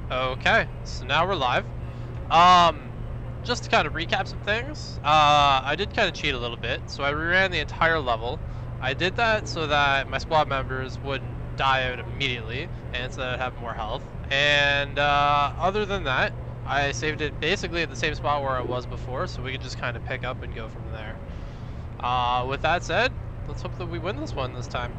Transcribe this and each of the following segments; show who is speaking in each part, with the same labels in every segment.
Speaker 1: Okay, so now we're live. Um, just to kind of recap some things, I did kind of cheat a little bit, so I reran the entire level. I did that so that my squad members wouldn't die out immediately, and so that I'd have more health. And other than that, I saved it basically at the same spot where I was before, so we could just kind of pick up and go from there. With that said, let's hope that we win this one this time.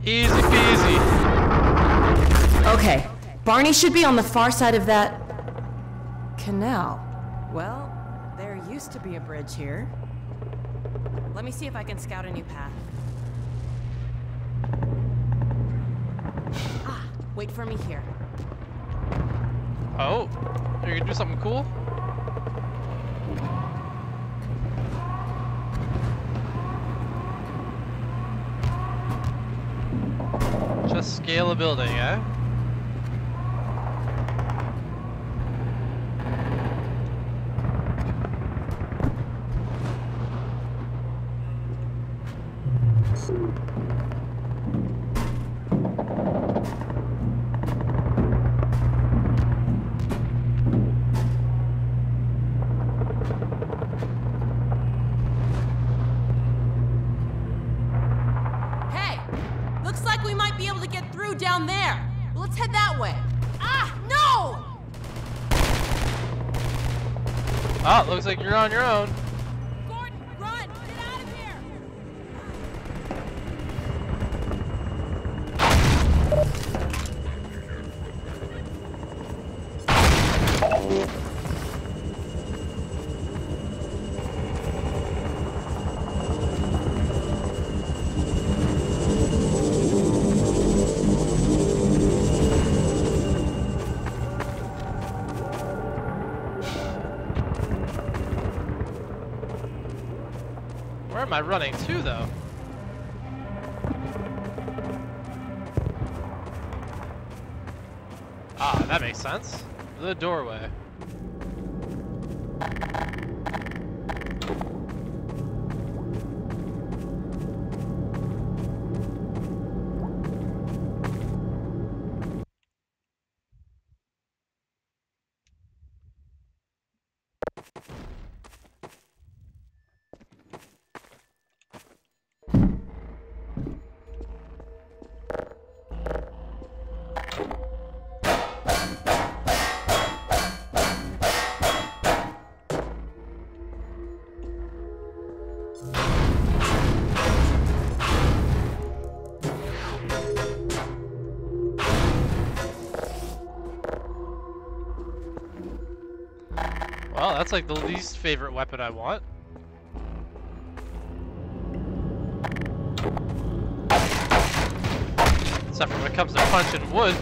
Speaker 1: Easy peasy.
Speaker 2: Okay, Barney should be on the far side of that canal. Well, there used to be a bridge here. Let me see if I can scout a new path. Ah, wait for me here.
Speaker 1: Oh, are you gonna do something cool? Just scale a building, eh?
Speaker 2: Down there. Well, let's head that way. Ah, no!
Speaker 1: Oh, it looks like you're on your own.
Speaker 2: Gordon, run! Get out of here!
Speaker 1: Where am I running to, though? Ah, that makes sense. The doorway. Well, that's like the least favorite weapon I want. Except for when it comes to punching wood.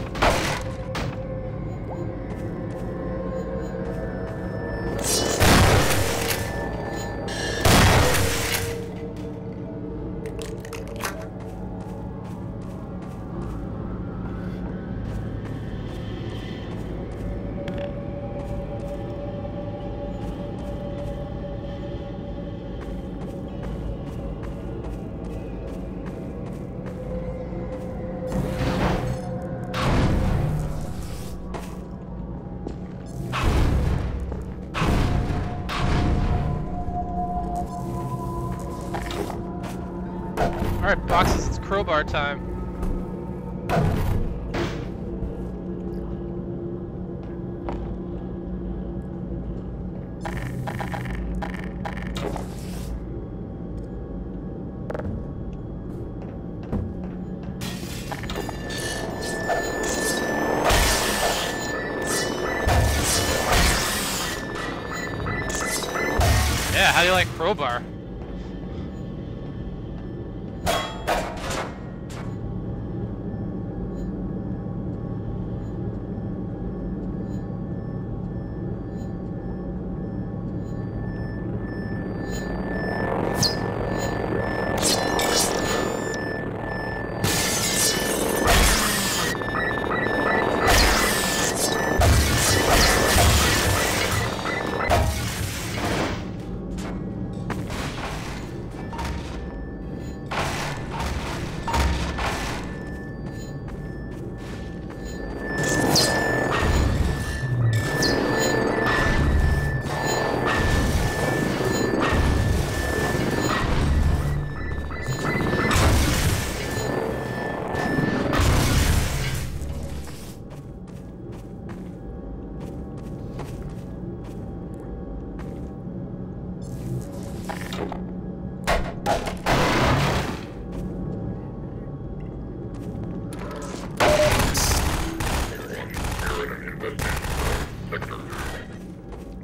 Speaker 1: Alright, boxes, it's crowbar time. Yeah, how do you like crowbar?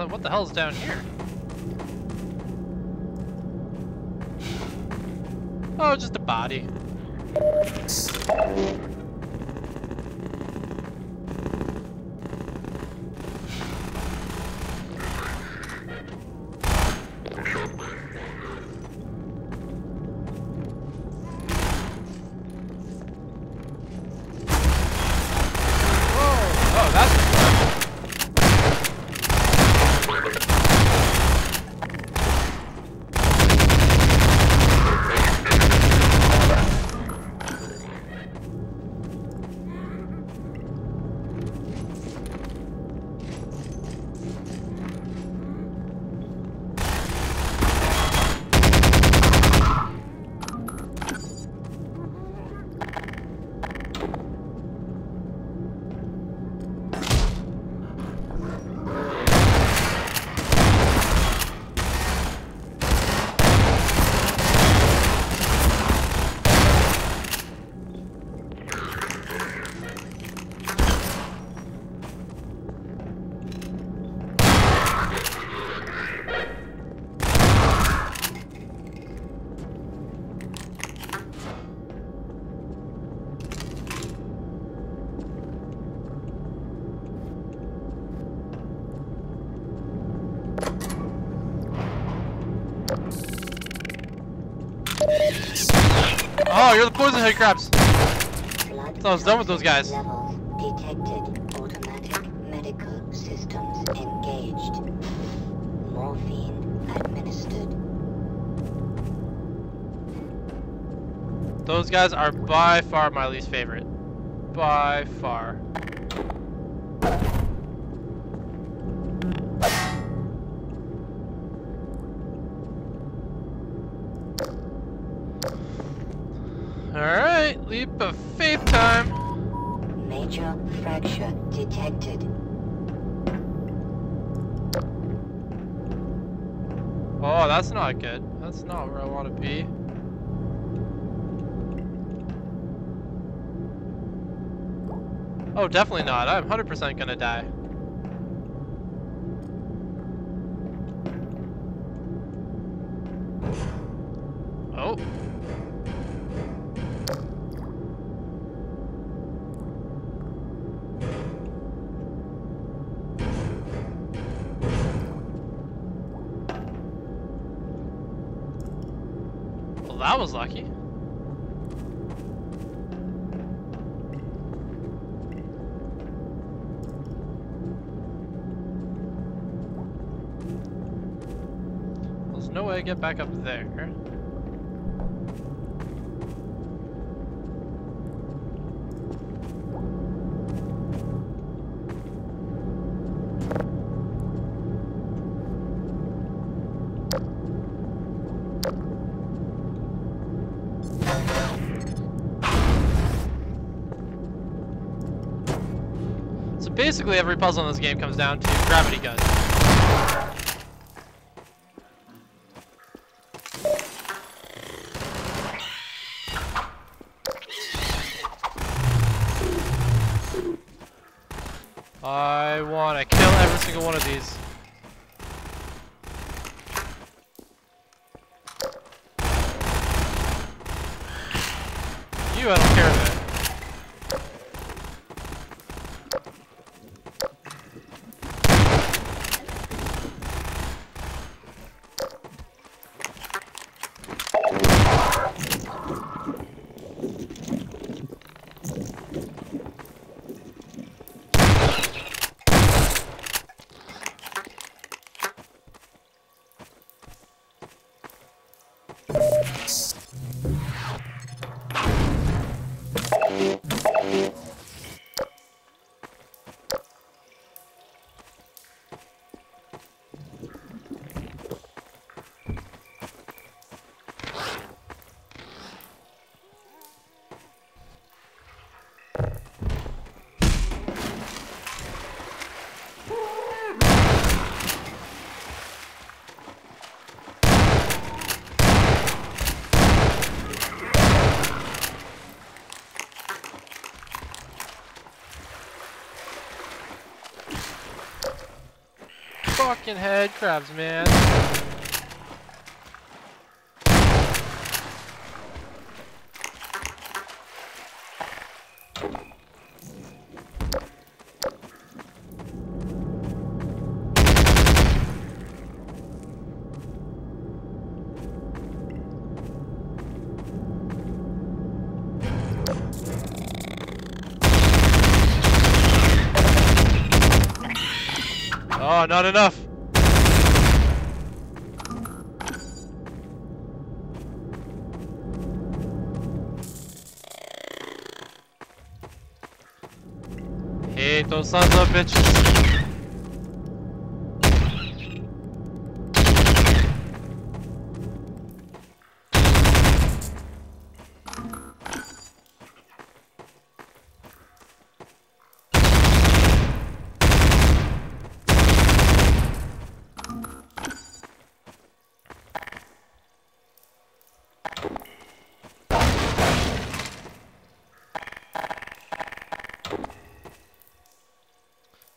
Speaker 1: What the hell's down here? Oh, just a body. Oh, that's Oh, you're the poison head crabs. So I was done with those guys.
Speaker 3: Levels detected. Automatic medical systems engaged. Morphine administered.
Speaker 1: Those guys are by far my least favorite. By far. Alright, leap of faith time.
Speaker 3: Major fracture detected.
Speaker 1: Oh, that's not good. That's not where I want to be. Oh, definitely not. I'm 100% gonna die. Oh. Well, that was lucky. There's no way to get back up there. basically every puzzle in this game comes down to gravity guns. I want to kill every single one of these. You, I don't care about. Fucking head crabs, man. Oh, not enough. Hate those sons of bitches.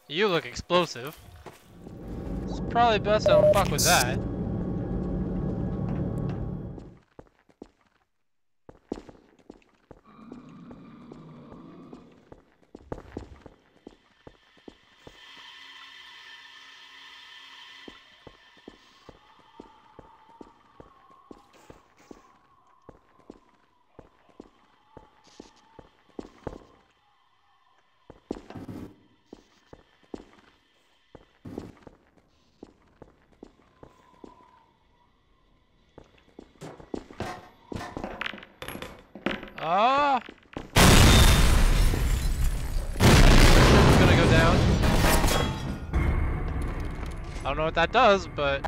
Speaker 1: You look explosive. It's probably best I don't fuck with that. Ah! It's gonna go down. I don't know what that does, but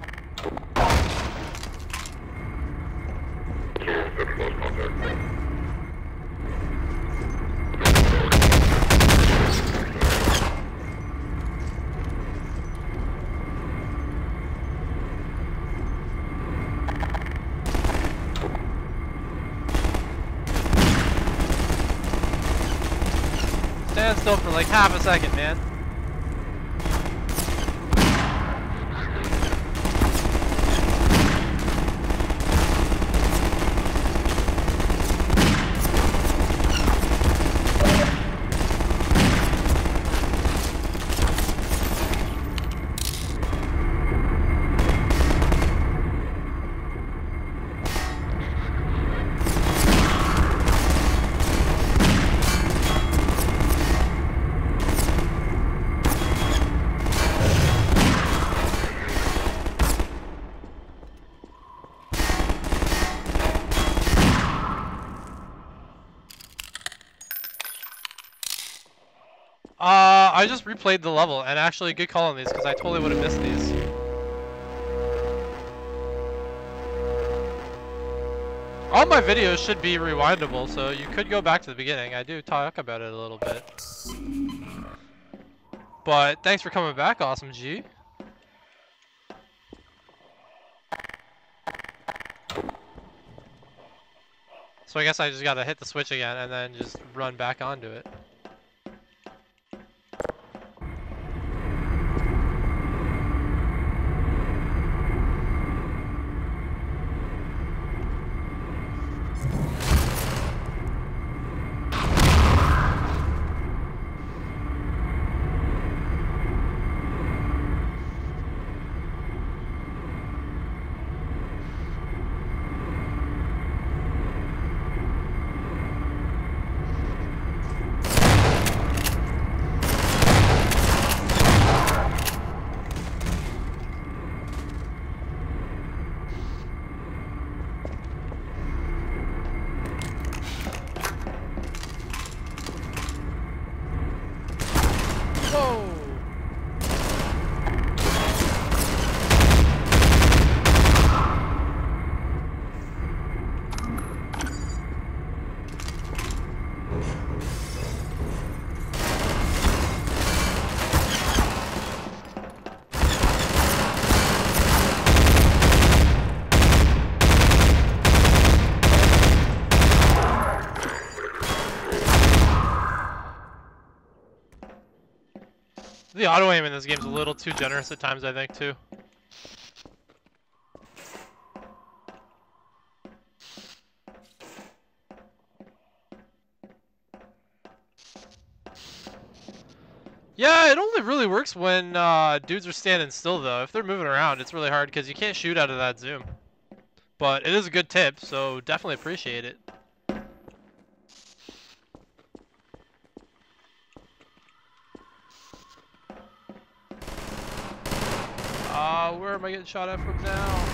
Speaker 1: stand still for like half a second, man. I just replayed the level, and actually good call on these, because I totally would have missed these. All my videos should be rewindable, so you could go back to the beginning. I do talk about it a little bit. But thanks for coming back, Awesome G. So I guess I just gotta hit the switch again and then just run back onto it. The auto aim in this game's a little too generous at times, I think, too. Yeah, it only really works when dudes are standing still, though. If they're moving around, it's really hard because you can't shoot out of that zoom. But it is a good tip, so definitely appreciate it. Where am I getting shot at from now?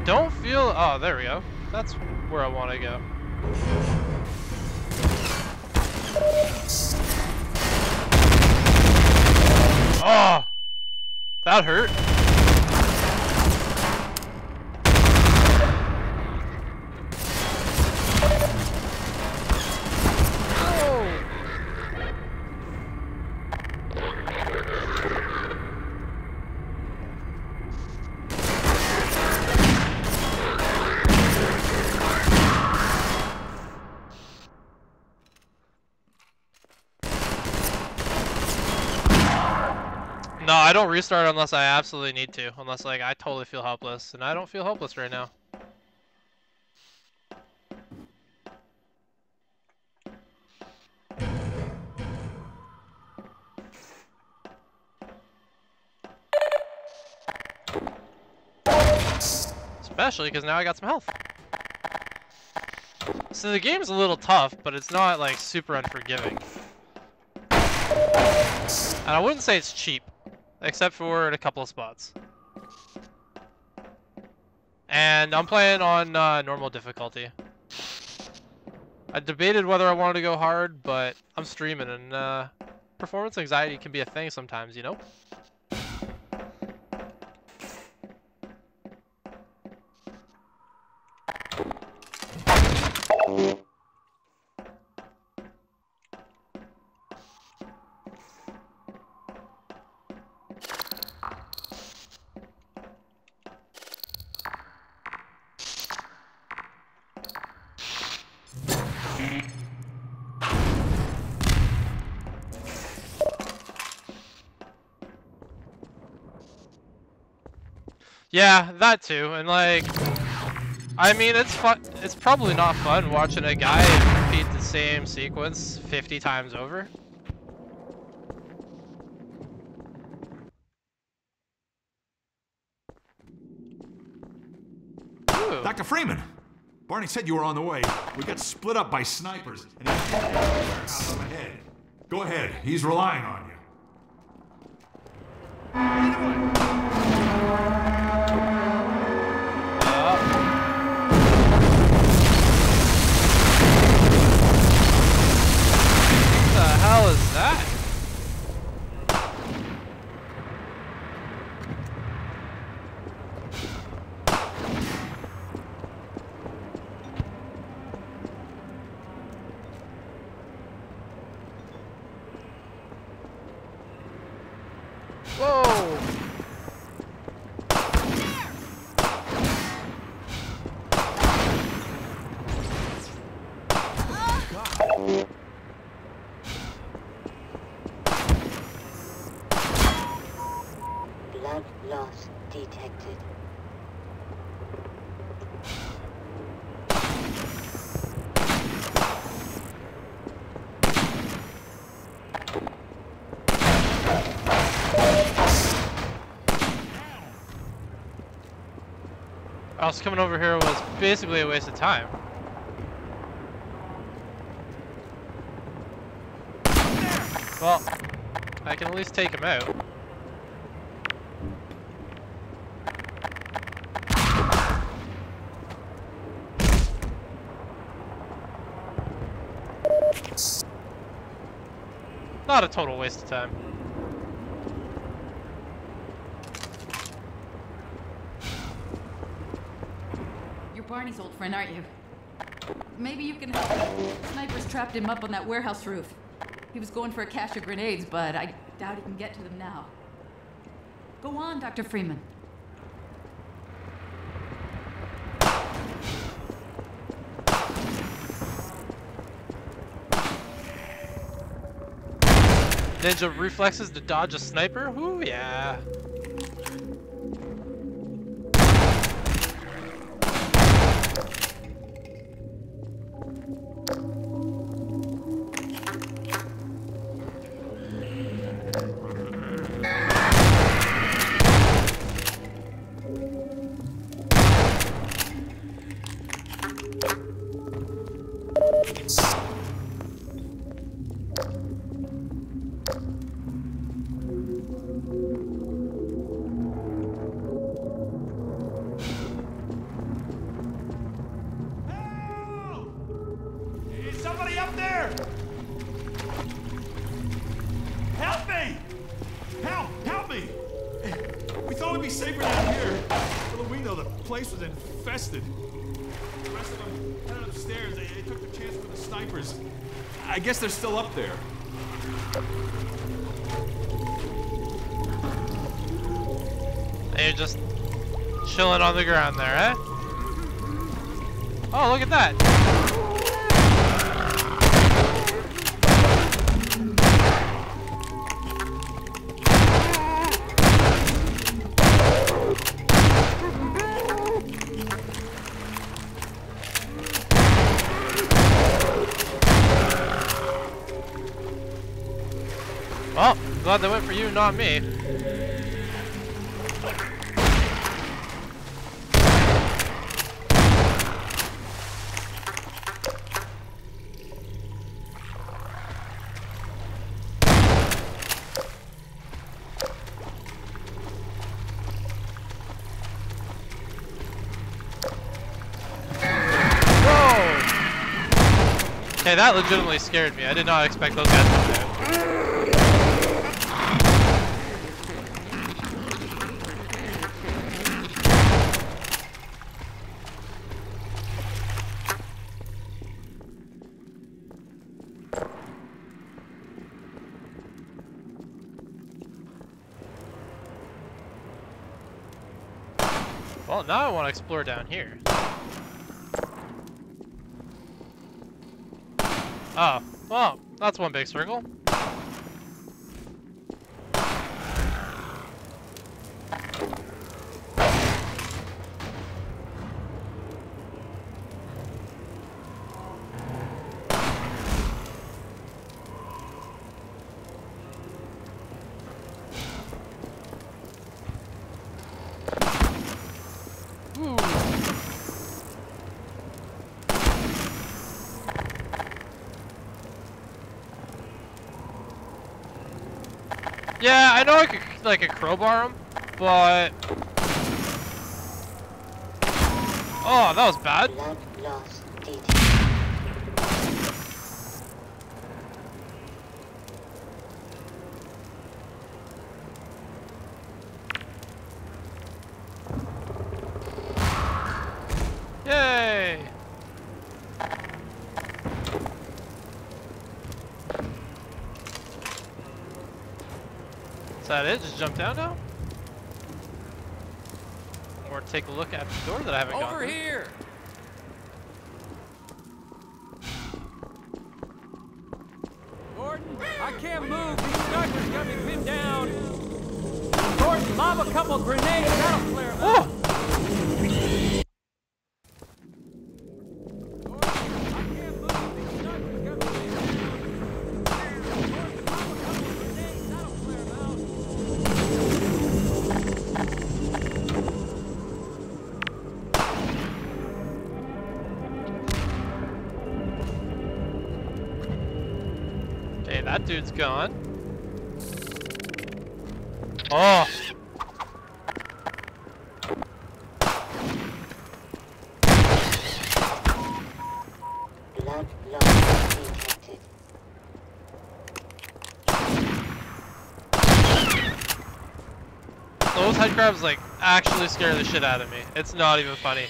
Speaker 1: Don't feel. Oh, there we go. That's where I want to go. Oh, that hurt. No, I don't restart unless I absolutely need to. Unless, like, I totally feel helpless. And I don't feel helpless right now. Especially because now I got some health. So the game's a little tough, but it's not, like, super unforgiving. And I wouldn't say it's cheap. Except for in a couple of spots. And I'm playing on normal difficulty. I debated whether I wanted to go hard, but I'm streaming and performance anxiety can be a thing sometimes, you know? Yeah, that too, and like, I mean, it's fun. It's probably not fun watching a guy repeat the same sequence 50 times over. Ooh.
Speaker 4: Dr. Freeman, Barney said you were on the way. We got split up by snipers, and he shot out ahead. Go ahead, he's relying on you.
Speaker 3: Blood loss detected.
Speaker 1: Else coming over here was basically a waste of time. Well, I can at least take him out. Not a total waste of time.
Speaker 5: You're Barney's old friend, aren't you? Maybe you can help. Snipers trapped him up on that warehouse roof. He was going for a cache of grenades, but I doubt he can get to them now. Go on, Dr. Freeman.
Speaker 1: Ninja reflexes to dodge a sniper? Ooh, yeah.
Speaker 4: Somebody up there! Help me! Help me! We thought it'd be safer down here. Little we know the place was infested. The rest of them headed upstairs. They took the chance for the snipers. I guess they're still up there.
Speaker 1: They're just chilling on the ground there, eh? Oh, look at that! Well, glad they went for you, not me. Okay, that legitimately scared me. I did not expect those guys to come out. Well, now I want to explore down here. Oh, well, that's one big circle. Ooh. Yeah, I know I could like a crowbar him, but oh, that was bad.
Speaker 3: Blood loss detected.
Speaker 1: Yay! Is that it? Just jump down now? Or take a look at the door that I haven't gone
Speaker 6: Over
Speaker 1: through.
Speaker 6: here! Lob a couple grenades, that'll clear him out.
Speaker 1: Oh! Okay, that dude's gone. Oh!
Speaker 3: Blood loss detected.
Speaker 1: Those headcrabs like actually scare the shit out of me. It's not even funny.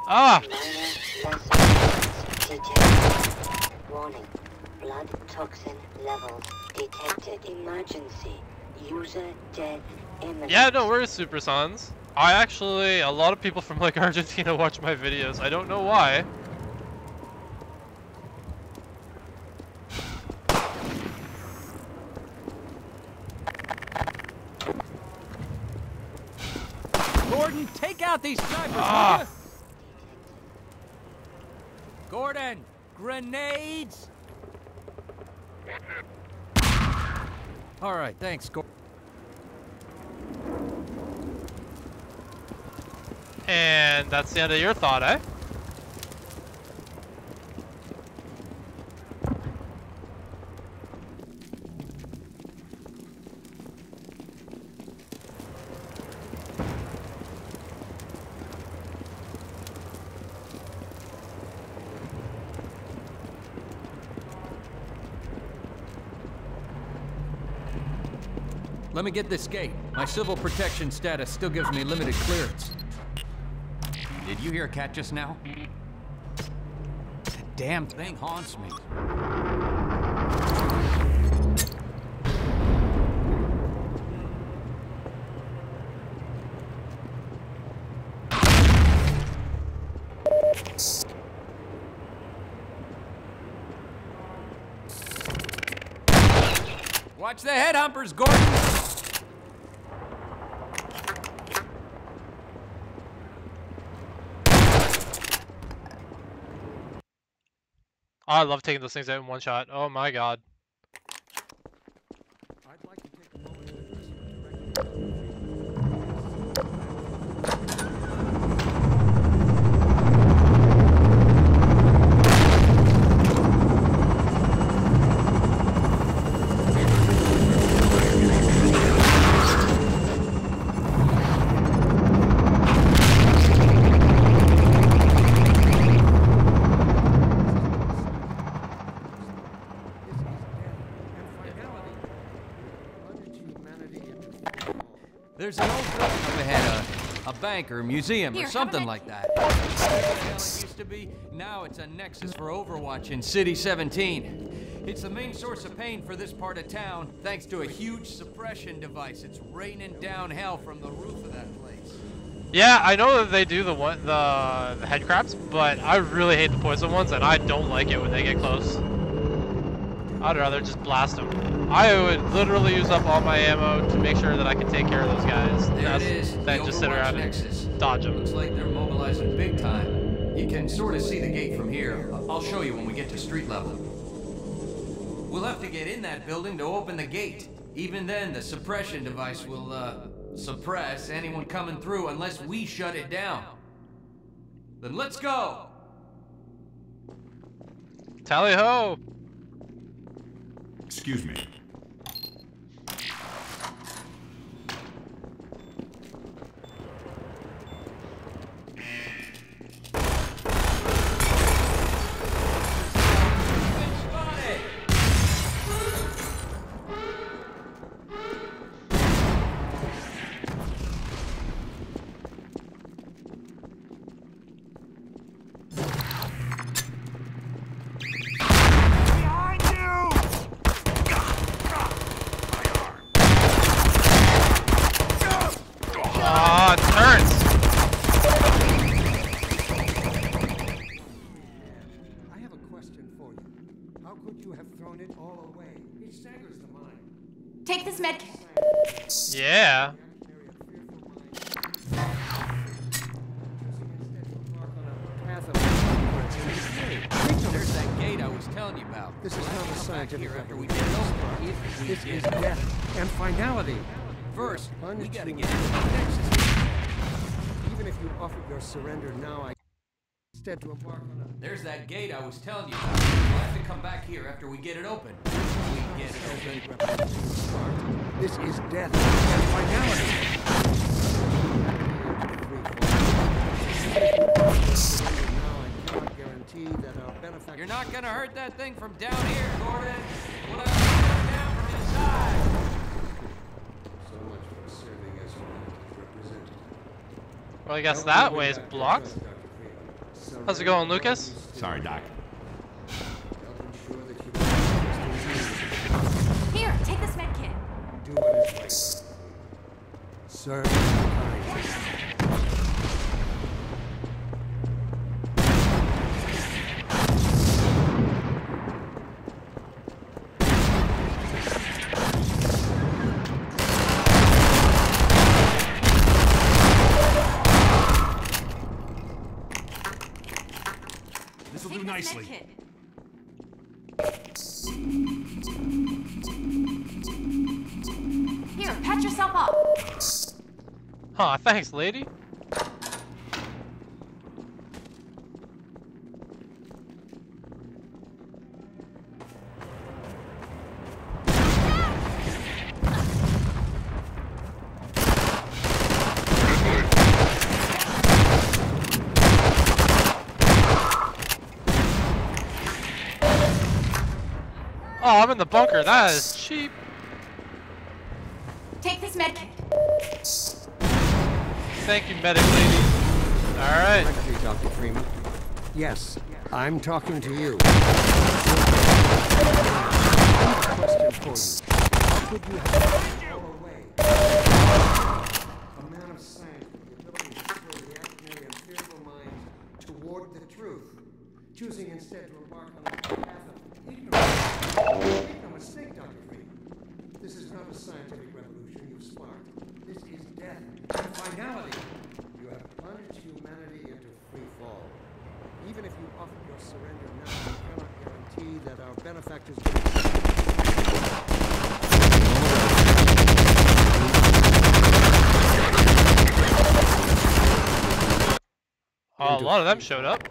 Speaker 1: Ah!
Speaker 3: Minor lacerations detected. Warning. Blood toxin levels detected. Emergency. User dead imminent.
Speaker 1: Yeah, no worries, Super Sons. A lot of people from like Argentina watch my videos. I don't know why.
Speaker 6: Gordon, take out these snipers, will
Speaker 1: Ah.
Speaker 6: ya? Gordon, grenades! All right, thanks, Gordon.
Speaker 1: And that's the end of your thought, eh?
Speaker 6: Let me get this gate. My civil protection status still gives me limited clearance. Did you hear a cat just now? That damn thing haunts me. Watch the headhumpers, Gordon!
Speaker 1: Oh, I love taking those things out in one shot. Oh my god.
Speaker 6: I'd like to take a moment to address you There's an old building up ahead, a bank or museum
Speaker 5: Here,
Speaker 6: or
Speaker 5: have a
Speaker 6: something
Speaker 5: med
Speaker 6: like that. Whatever the hell it used to be, now it's a nexus for Overwatch in City 17. It's the main source of pain for this part of town, thanks to a huge suppression device. It's raining down hell from the roof of that place.
Speaker 1: Yeah, I know that they do the head crabs, but I really hate the poison ones, and I don't like it when they get close. I'd rather just blast them. I would literally use up all my ammo to make sure that I can take care of those guys.
Speaker 6: There it is,
Speaker 1: Then
Speaker 6: the
Speaker 1: just sit
Speaker 6: Overwatch
Speaker 1: around
Speaker 6: nexus.
Speaker 1: and dodge them.
Speaker 6: Looks like they're mobilizing big time. You can sort of see the gate from here. I'll show you when we get to street level. We'll have to get in that building to open the gate. Even then, the suppression device will, suppress anyone coming through unless we shut it down. Then let's go!
Speaker 1: Tally ho!
Speaker 4: Excuse me.
Speaker 1: Ah, it hurts!
Speaker 7: I have a question for you. How could you have thrown it all away? It staggers the mind.
Speaker 5: Take this med kit.
Speaker 1: Yeah.
Speaker 6: There's that gate I was telling you about.
Speaker 7: This is not a scientific
Speaker 6: here after we
Speaker 7: revolution.
Speaker 6: get it over.
Speaker 7: This is death and finality.
Speaker 6: First, we
Speaker 7: Plunge
Speaker 6: gotta
Speaker 7: to
Speaker 6: get into the Nexus.
Speaker 7: Even if you offered your surrender now, I instead to embark on a
Speaker 6: There's that gate I was telling you about. We'll have to come back here after we get it open. We get it open.
Speaker 7: This is death and finality. Now I cannot guarantee that our benefactor.
Speaker 6: You're not gonna hurt that thing from down here, Gordon. We'll have to come down from inside.
Speaker 7: So much for serving as humanity's representative.
Speaker 1: Well, I guess that way is blocked. How's it going, Lucas?
Speaker 4: Sorry, Doc.
Speaker 5: Here, take this med kit.
Speaker 7: Do what is right. Serve mankind.
Speaker 4: This will
Speaker 5: Take
Speaker 4: do
Speaker 5: this
Speaker 4: nicely.
Speaker 5: med kit. Here, patch yourself up.
Speaker 1: Huh, thanks, lady. Oh, I'm in the bunker. That is cheap.
Speaker 5: Take this med kit.
Speaker 1: Thank you, medic lady. Alright.
Speaker 7: Thank you, Dr. Freeman. Yes, I'm talking to you. Question for you. How could you have it all away? A man of science with the ability to sway reactionary and fearful minds toward the truth, choosing instead to embark on a path of ignorance. Make no mistake, Dr. Freeman. This is not a scientific revolution you've sparked. This is death and finality. You have plunged humanity into free fall. Even if you offered your surrender now, I cannot guarantee that our benefactors
Speaker 1: Oh, a lot of them showed up.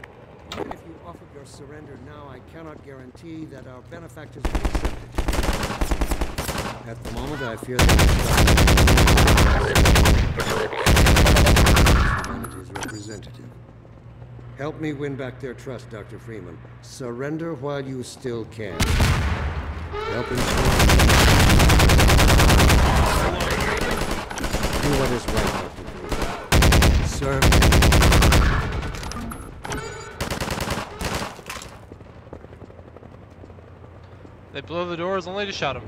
Speaker 7: Even if you offered your surrender now, I cannot guarantee that our benefactors will accept it. At the moment, I fear that humanity's representative. Help me win back their trust, Dr. Freeman. Surrender while you still can. Help ensure. Do what is right, Dr. Freeman. Serve.
Speaker 1: They blow the doors only to shut them.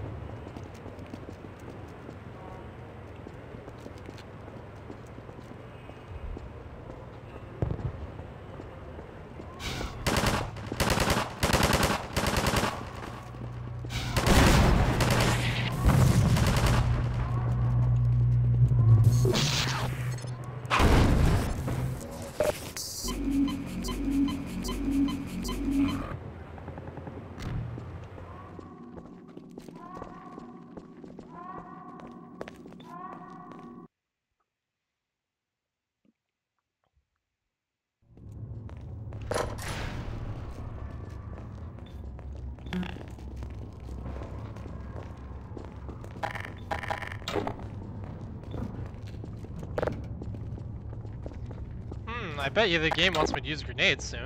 Speaker 1: I bet you the game wants me to use grenades soon.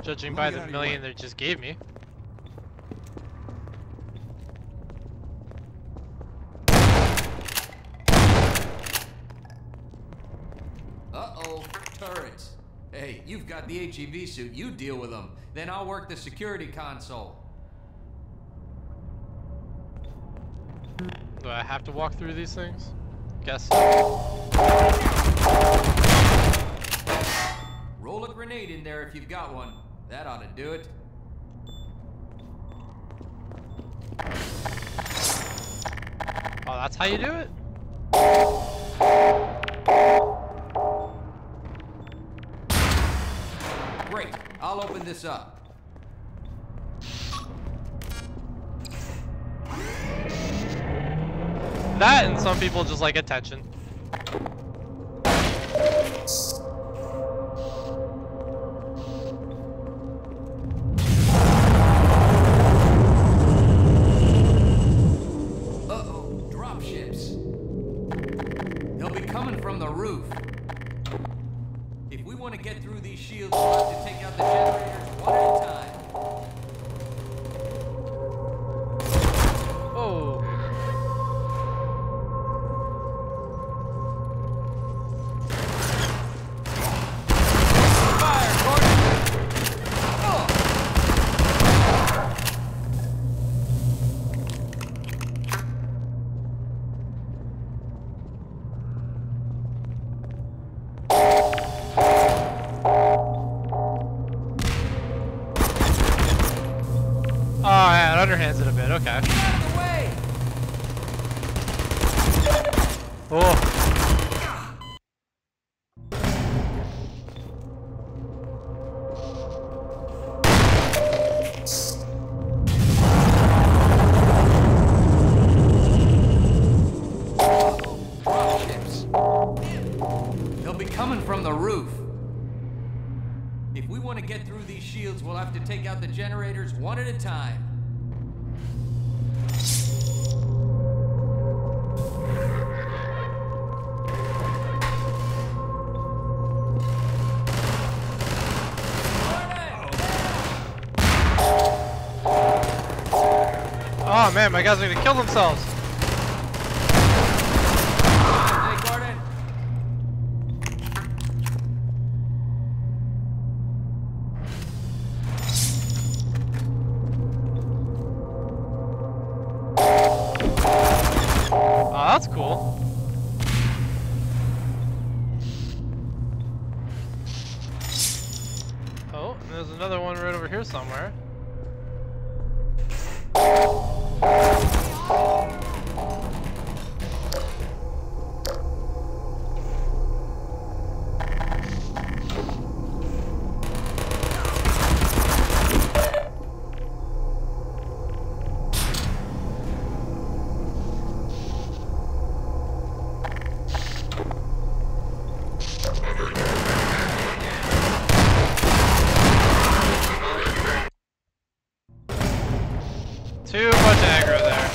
Speaker 1: Judging by the million they just gave me.
Speaker 6: Uh-oh, turrets. Hey, you've got the HEV suit. You deal with them. Then I'll work the security console.
Speaker 1: Do I have to walk through these things? Guess.
Speaker 6: Roll a grenade in there if you've got one. That ought to do it.
Speaker 1: That's how you do it?
Speaker 6: Great. I'll open this up.
Speaker 1: That and some people just like attention.
Speaker 6: Uh-oh, dropships. They'll be coming from the roof. If we want to get through these shields, we'll have to take out the generators one at a time.
Speaker 1: Oh.
Speaker 6: Fire, Gordon! Oh!
Speaker 1: Oh, yeah, it underhands it a bit. Okay.
Speaker 6: Get out of the way!
Speaker 1: Oh.
Speaker 6: Dropships. They'll be coming from the roof. If we want to get through these shields, we'll have to take out the generators one at a time.
Speaker 1: Oh man, my guys are gonna kill themselves.
Speaker 6: Hey, Gordon.
Speaker 1: Oh, that's cool. Oh, and there's another one right over here somewhere. Too much aggro there.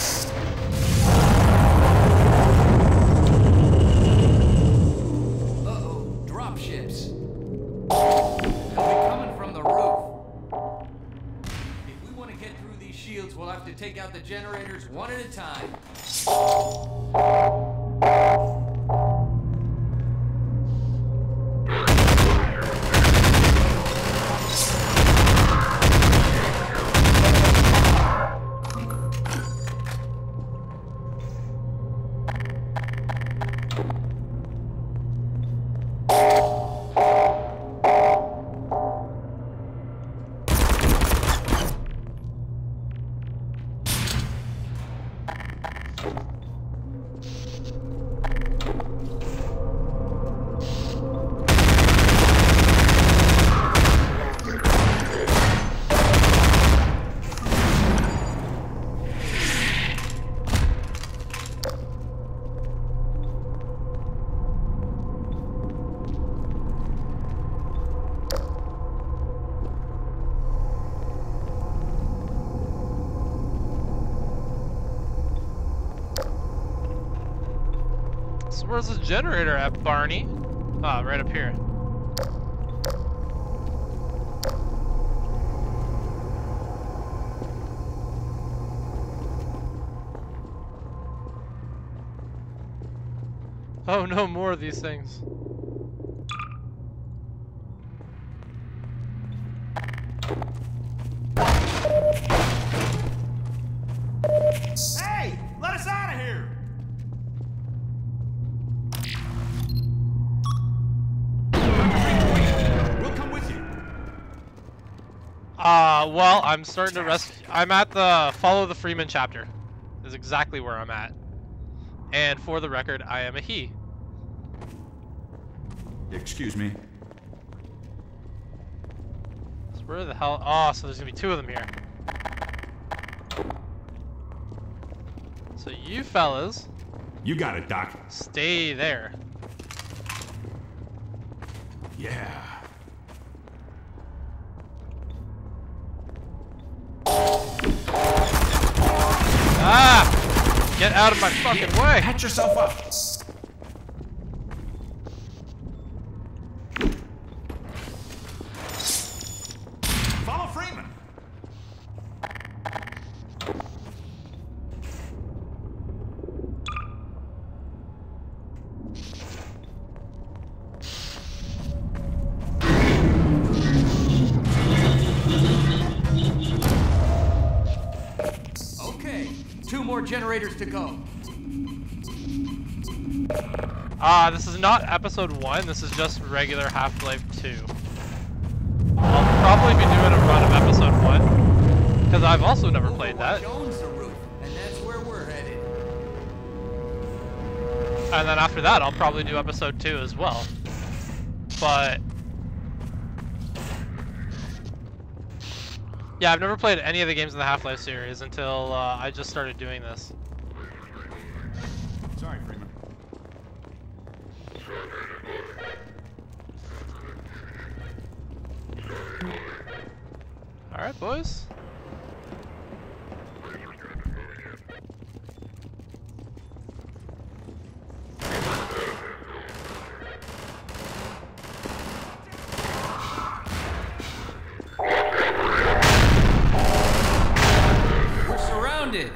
Speaker 6: Uh-oh, dropships. They'll be coming from the roof. If we want to get through these shields, we'll have to take out the generators one at a time.
Speaker 1: So where's the generator at, Barney? Ah, right up here. Oh no, more of these things.
Speaker 4: Hey, let us out of here! We'll come with you.
Speaker 1: Well, I'm starting to rescue. I'm at the Follow the Freeman chapter. Is exactly where I'm at. And for the record, I am a he.
Speaker 4: Excuse me.
Speaker 1: So where the hell? Oh, so there's gonna be 2 of them here. So you fellas,
Speaker 4: You got it, Doc.
Speaker 1: stay there.
Speaker 4: Yeah.
Speaker 1: Ah! Get out of my fucking way!
Speaker 4: Patch yourself up. Follow Freeman.
Speaker 6: Okay, 2 more generators to go.
Speaker 1: This is not episode 1, this is just regular Half-Life 2. I'll probably be doing a run of episode 1, because I've also never played that.
Speaker 6: Owns the roof, and that's where we're headed.
Speaker 1: And then after that, I'll probably do episode 2 as well. But yeah, I've never played any of the games in the Half-Life series until I just started doing this.
Speaker 4: Sorry, Freeman.
Speaker 1: Alright, boys.
Speaker 6: We're surrounded.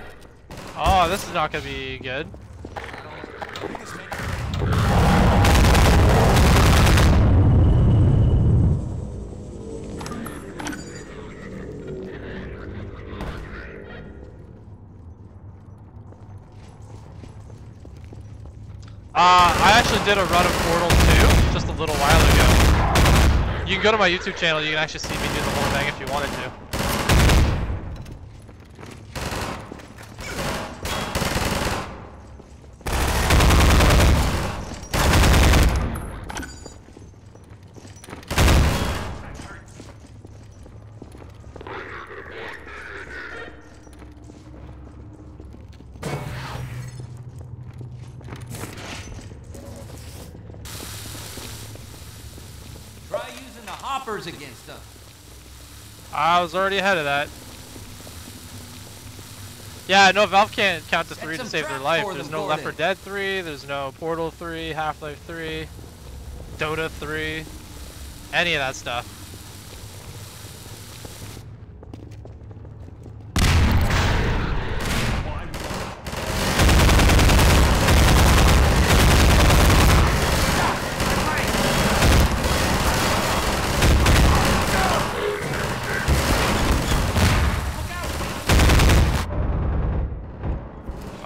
Speaker 1: Oh, this is not gonna be good. I actually did a run of Portal 2 just a little while ago. You can go to my YouTube channel, you can actually see me do the whole thing if you wanted to.
Speaker 6: Try using the hoppers against them.
Speaker 1: I was already ahead of that. Yeah, no, Valve can't count to 3 to
Speaker 6: some
Speaker 1: save their
Speaker 6: traps
Speaker 1: life.
Speaker 6: for
Speaker 1: There's
Speaker 6: them,
Speaker 1: no Left 4
Speaker 6: Gordon.
Speaker 1: Dead 3, there's no Portal 3, Half-Life 3, Dota 3, any of that stuff.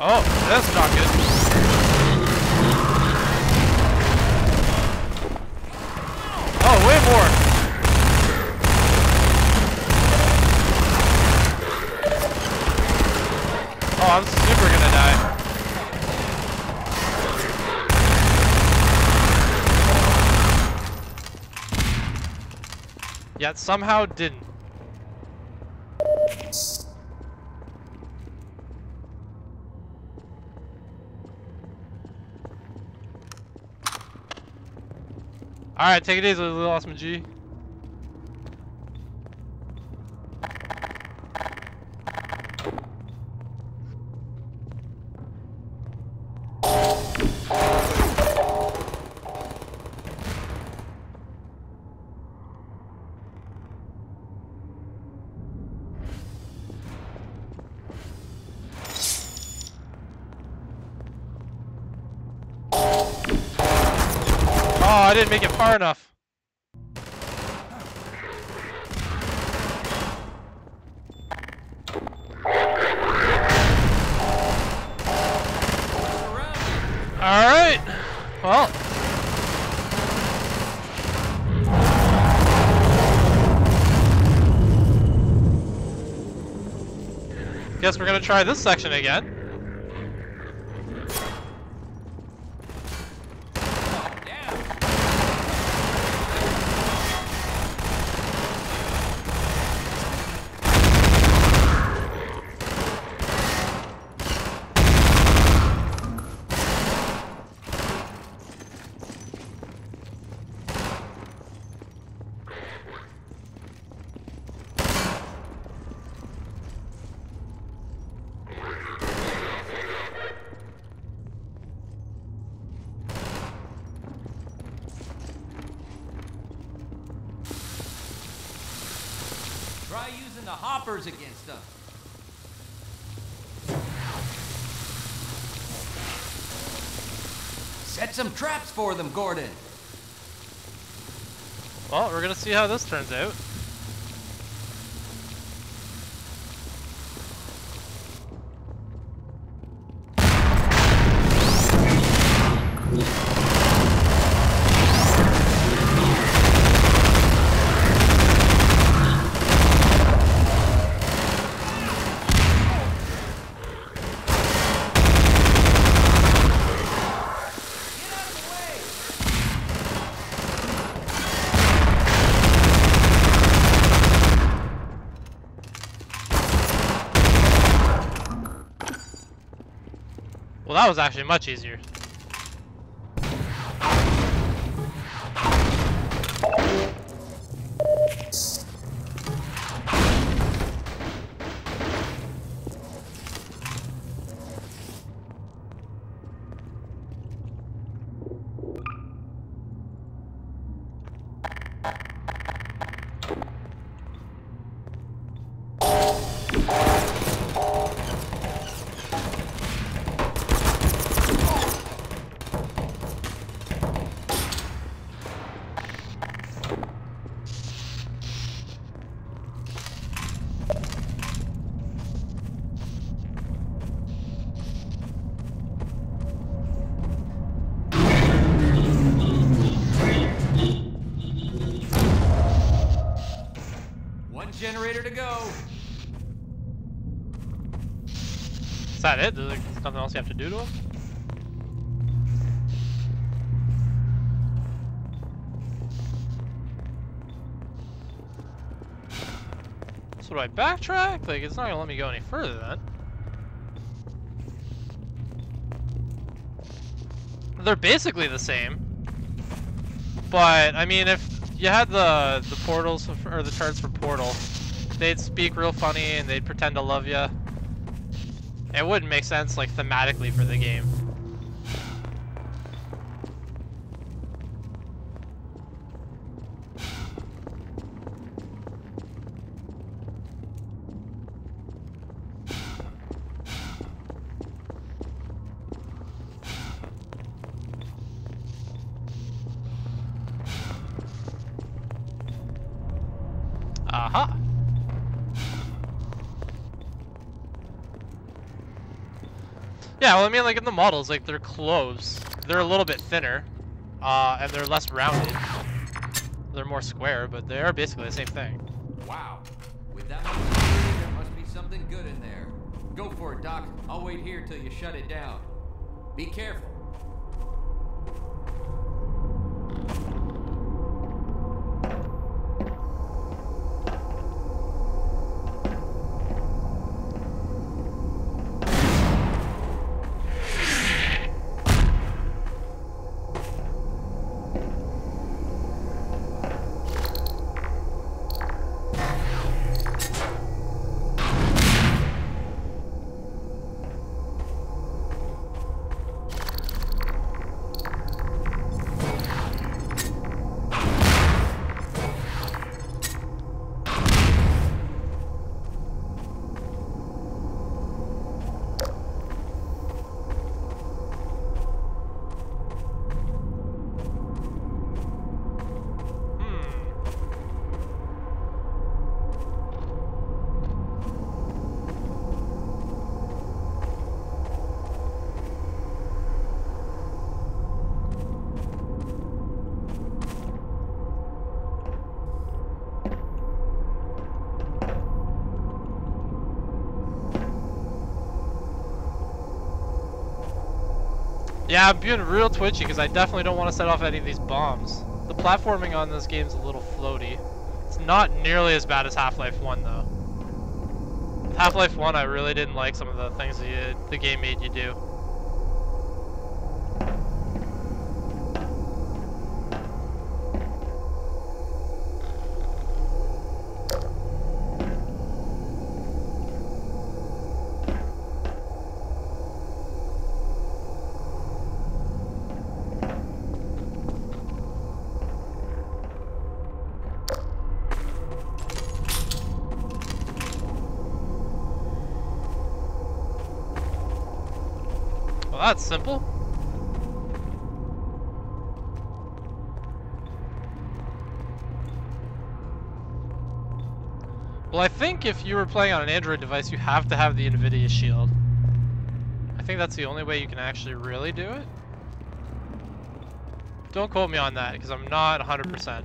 Speaker 1: Oh, that's not good. Oh, way more. Oh, I'm super gonna die. Yet somehow didn't. Alright, take it easy, little awesome G. Oh, I didn't make it far enough. Alright. Well. Guess we're gonna try this section again.
Speaker 6: Try using the hoppers against them. Set some traps for them, Gordon.
Speaker 1: Well, we're gonna see how this turns out. Well, that was actually much easier.
Speaker 6: Generator to go.
Speaker 1: Is that it? There's nothing else you have to do to him? So do I backtrack? Like, it's not gonna let me go any further then. They're basically the same. But, I mean, if you had the portals, or the turrets for Portal, they'd speak real funny and they'd pretend to love you. It wouldn't make sense, like, thematically for the game. Aha! Yeah, well, I mean, like, in the models, like, they're close. They're a little bit thinner, and they're less rounded. They're more square, but they are basically the same thing.
Speaker 6: Wow. With that much security, there must be something good in there. Go for it, Doc. I'll wait here till you shut it down. Be careful. Yeah, I'm being real twitchy because I definitely don't want to set off any of these bombs. The platforming on this game's a little floaty. It's not nearly as bad as Half-Life 1 though. With Half-Life 1, I really didn't like some of the things that the game made you do.
Speaker 1: that simple? Well, I think if you were playing on an Android device, you have to have the NVIDIA Shield. I think that's the only way you can actually really do it. Don't quote me on that, because I'm not 100%.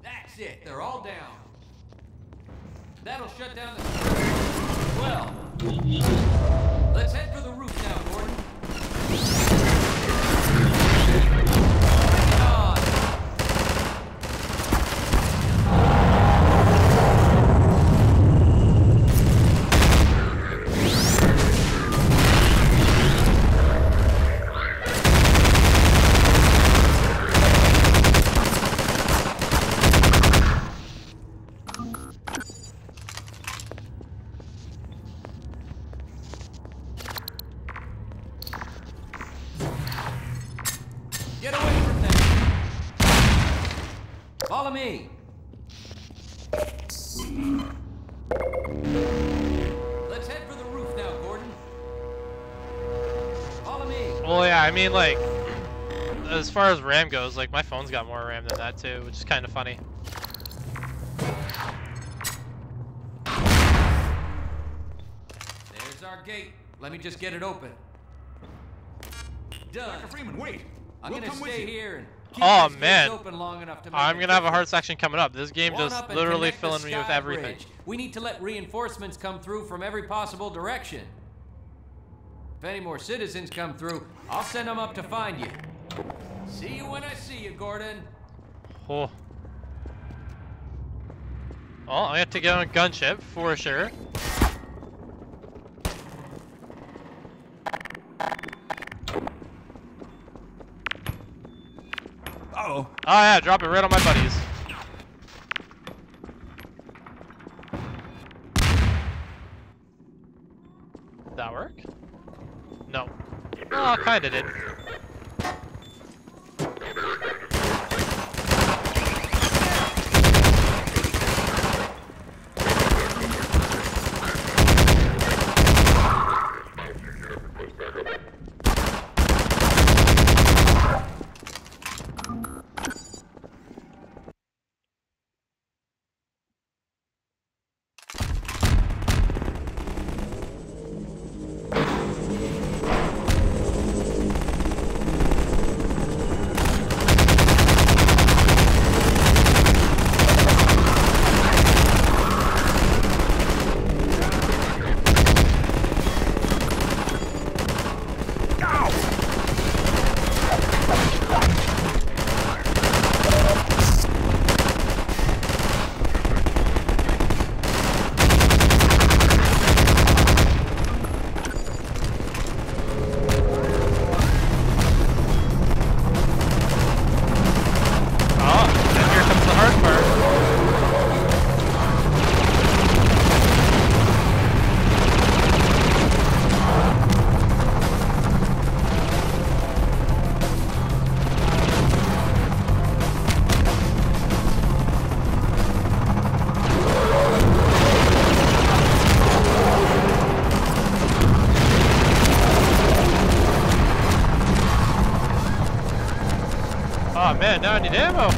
Speaker 6: That's it. They're all down. That'll shut down the... Well, let's head for the roof now, Gordon. Bring it on. Get away from them. Follow me. Let's head for the roof now, Gordon. Follow me.
Speaker 1: Well, yeah, I mean, like, as far as RAM goes, like, my phone's got more RAM than that, too, which is kind of funny.
Speaker 6: There's our gate. Let me just get it open. Done.
Speaker 4: Dr. Freeman, wait.
Speaker 6: I'm
Speaker 4: We'll
Speaker 6: gonna
Speaker 4: come with
Speaker 6: stay
Speaker 4: you.
Speaker 6: here and keep
Speaker 1: Oh,
Speaker 6: this
Speaker 1: man.
Speaker 6: place open long enough to make
Speaker 1: I'm
Speaker 6: a
Speaker 1: gonna have a hard
Speaker 6: difference.
Speaker 1: section coming up. This game
Speaker 6: One
Speaker 1: just
Speaker 6: up and
Speaker 1: literally
Speaker 6: connect the
Speaker 1: filling me with
Speaker 6: sky
Speaker 1: everything.
Speaker 6: bridge. We need to let reinforcements come through from every possible direction. If any more citizens come through, I'll send them up to find you. See you when I see you, Gordon.
Speaker 1: Oh. Well, I have to get on a gunship, for sure.
Speaker 4: Uh-oh.
Speaker 1: Oh yeah, drop it right on my buddies. Did that work? No. Oh, kinda did. Oh man, now I need ammo.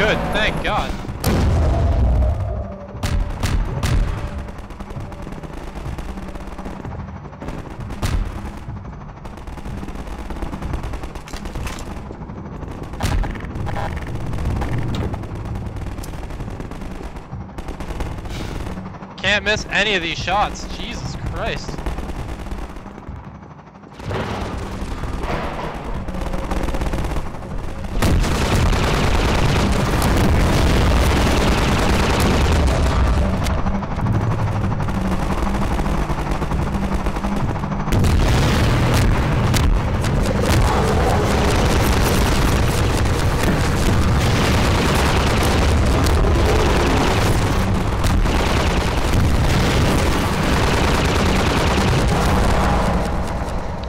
Speaker 1: good, thank God. Can't miss any of these shots. Jesus Christ.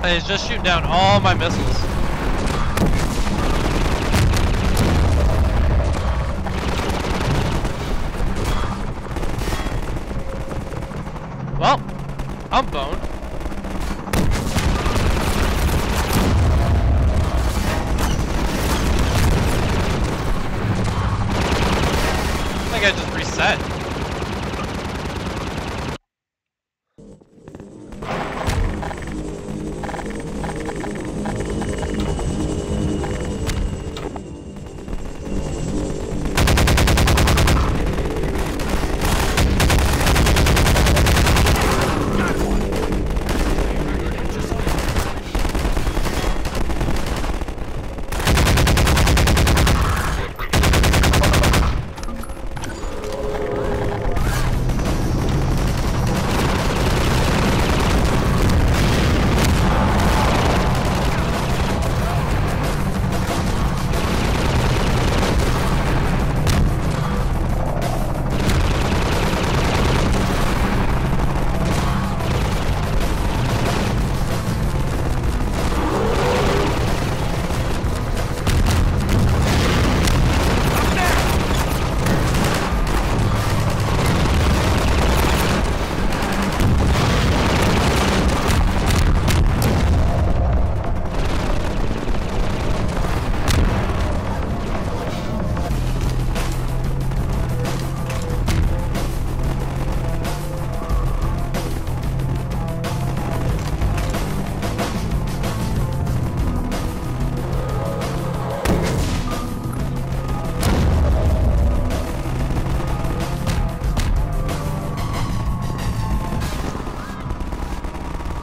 Speaker 1: And he's just shooting down all my missiles. Well, I'm boned. I think I just reset.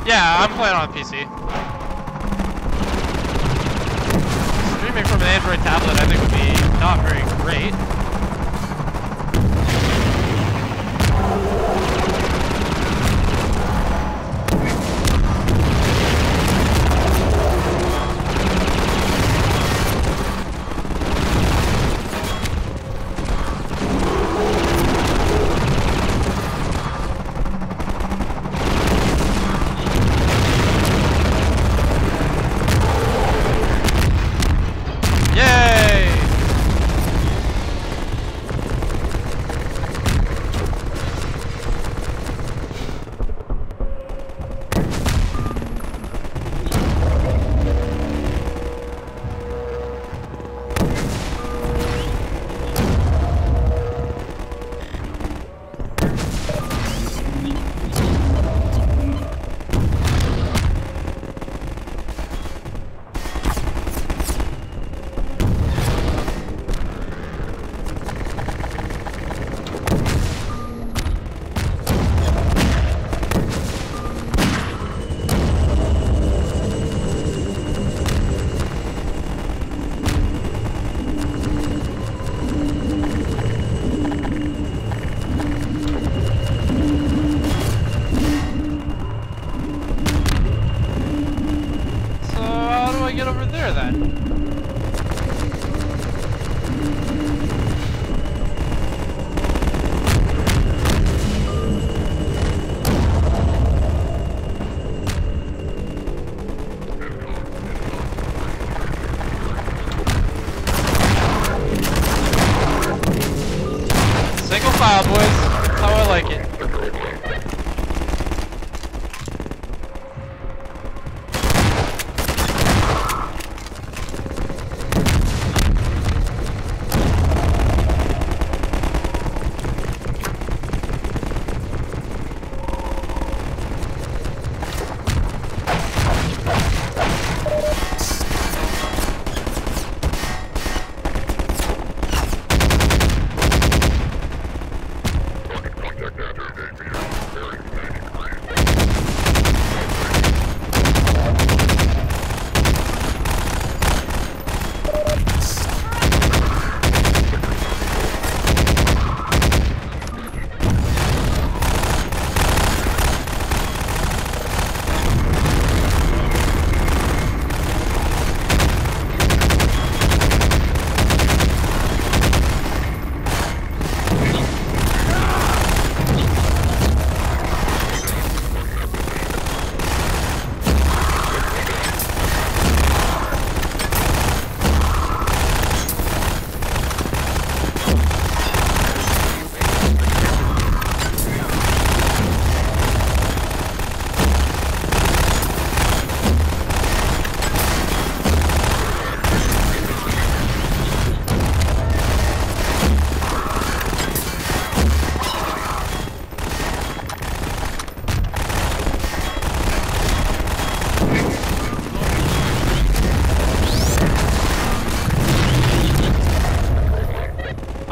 Speaker 1: Yeah, I'm playing on PC. Streaming from an Android tablet I think would be not very great.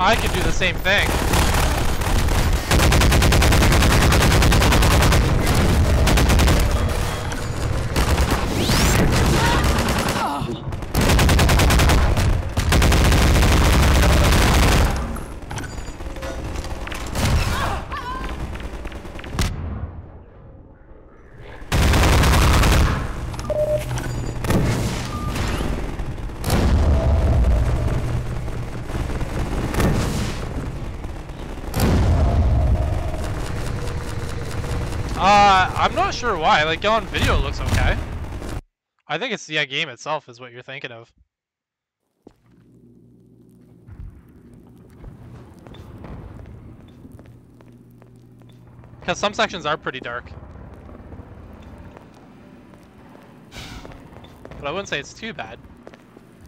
Speaker 1: I could do the same thing. I'm not sure why. Like, on video it looks okay. I think it's the game itself is what you're thinking of. Because some sections are pretty dark. But I wouldn't say it's too bad.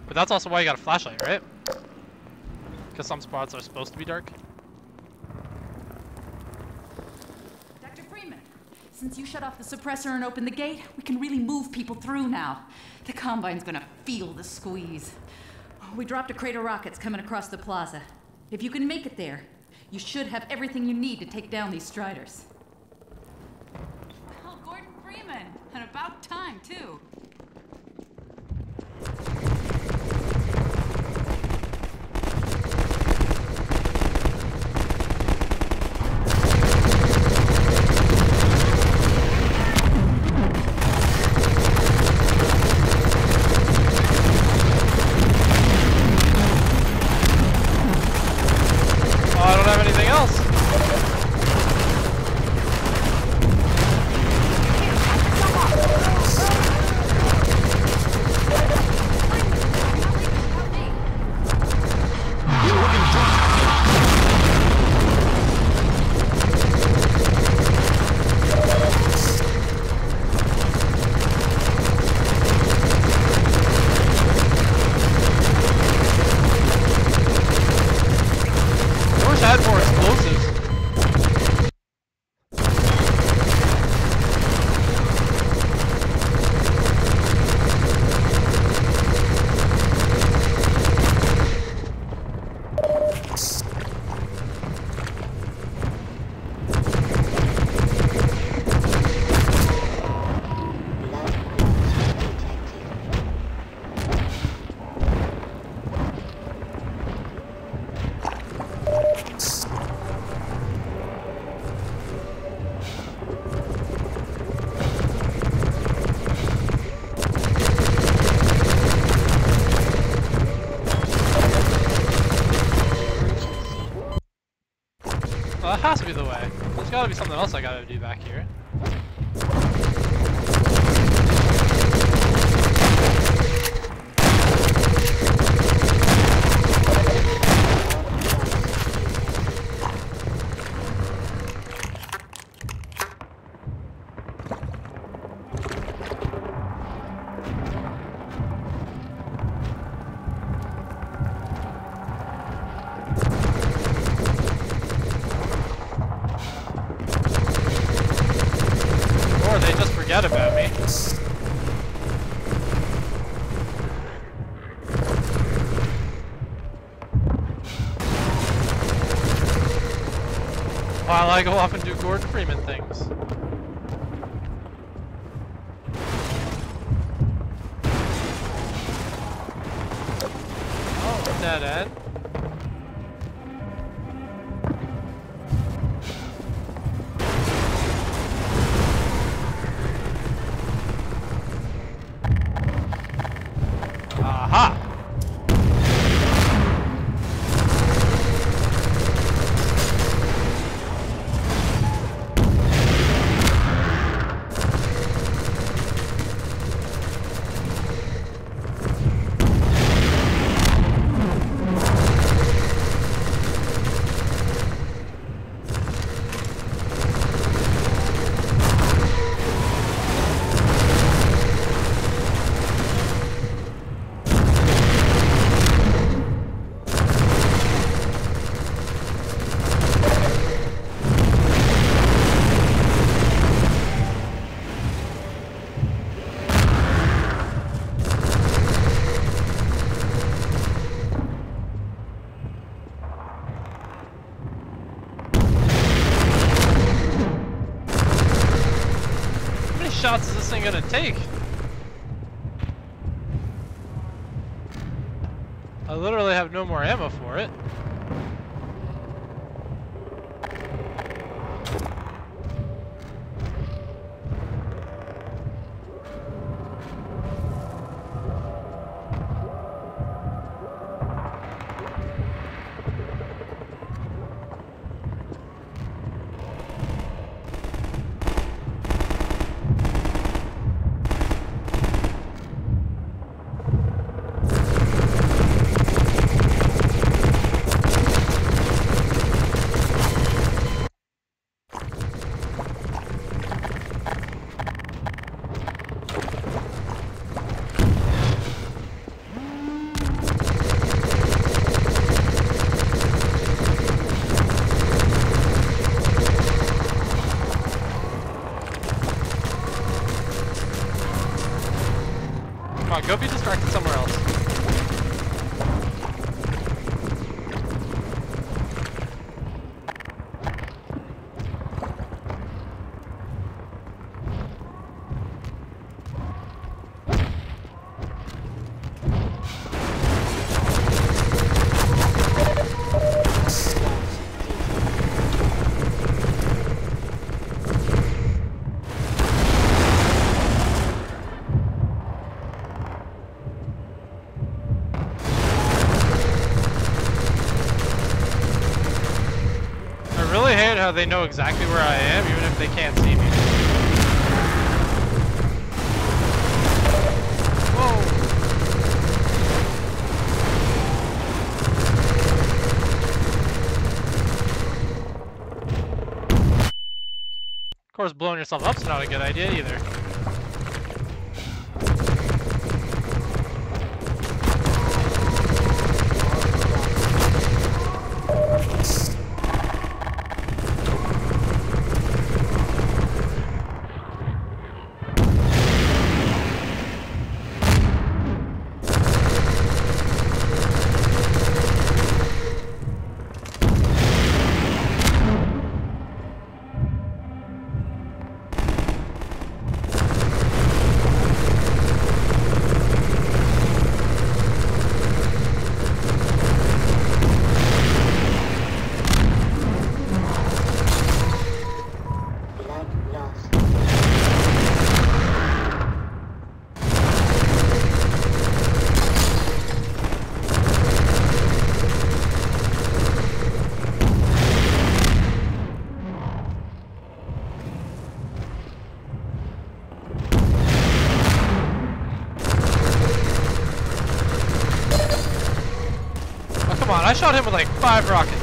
Speaker 1: But that's also why you got a flashlight, right? Because some spots are supposed to be dark.
Speaker 5: Since you shut off the suppressor and opened the gate, we can really move people through now. The Combine's gonna feel the squeeze. We dropped a crate of rockets coming across the plaza. If you can make it there, you should have everything you need to take down these Striders. Oh, Gordon Freeman! And about time, too.
Speaker 1: Well, that has to be the way. There's gotta be something else I gotta do back here. Forget about me. While I go off and do Gordon Freeman things. Oh, dead end. Aha! shots is this thing gonna take? I literally have no more ammo for it. Come on, go be distracted somewhere else. How they know exactly where I am, even if they can't see me. Whoa! Of course, blowing yourself up's not a good idea either. I shot him with like 5 rockets.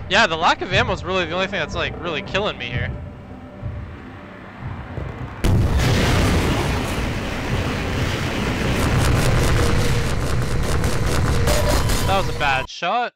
Speaker 1: Yeah, the lack of ammo is really the only thing that's like really killing me here. That was a bad shot.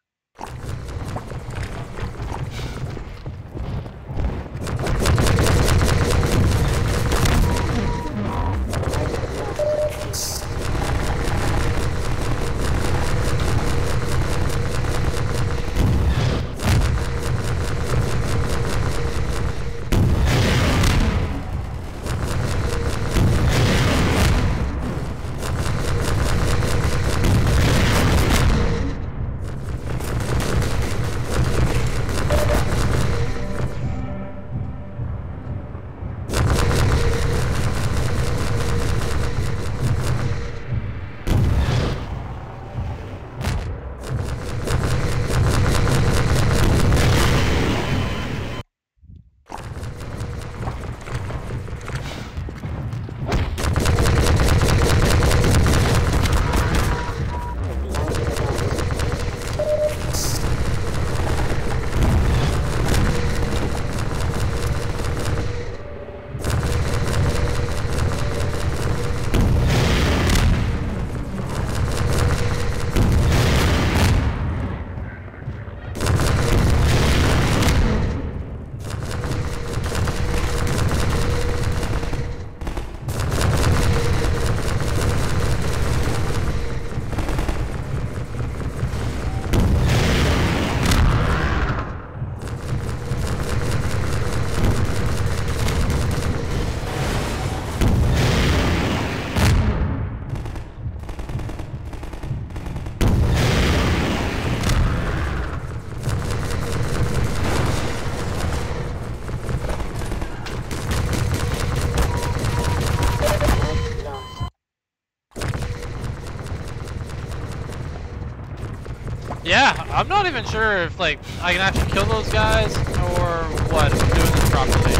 Speaker 1: Yeah, I'm not even sure if like I can actually kill those guys or what, if I'm doing this properly.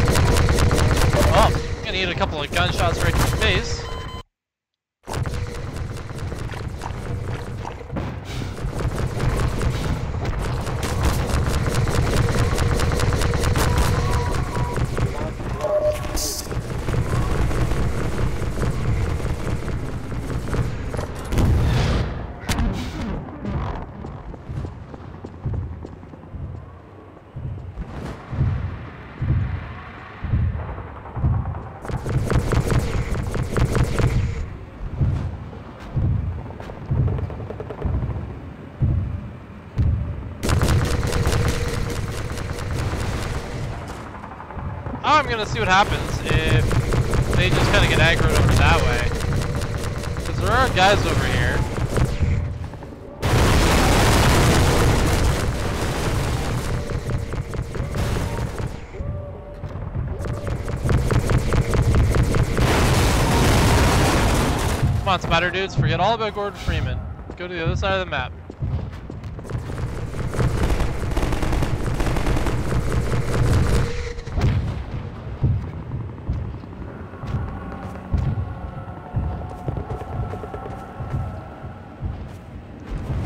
Speaker 1: Oh, I'm gonna get a couple of gunshots right to the face. I'm gonna see what happens if they just kind of get aggroed over that way. Because there are guys over here. Come on, spider dudes, forget all about Gordon Freeman. Go to the other side of the map.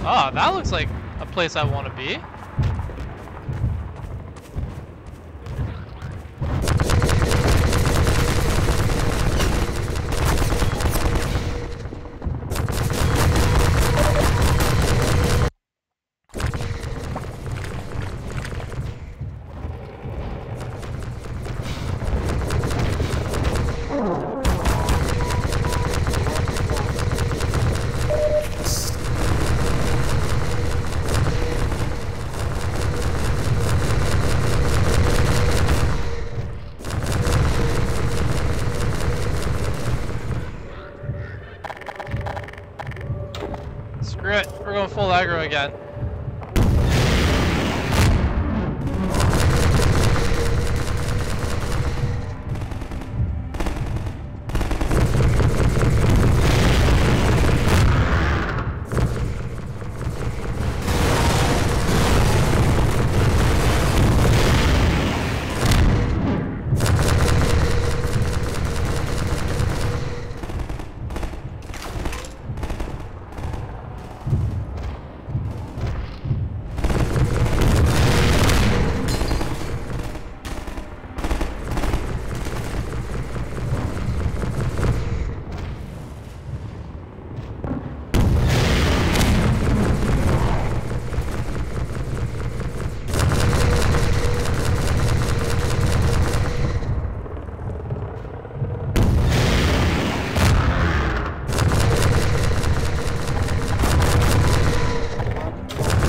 Speaker 1: Oh, that looks like a place I want to be. Screw it, we're going full aggro again.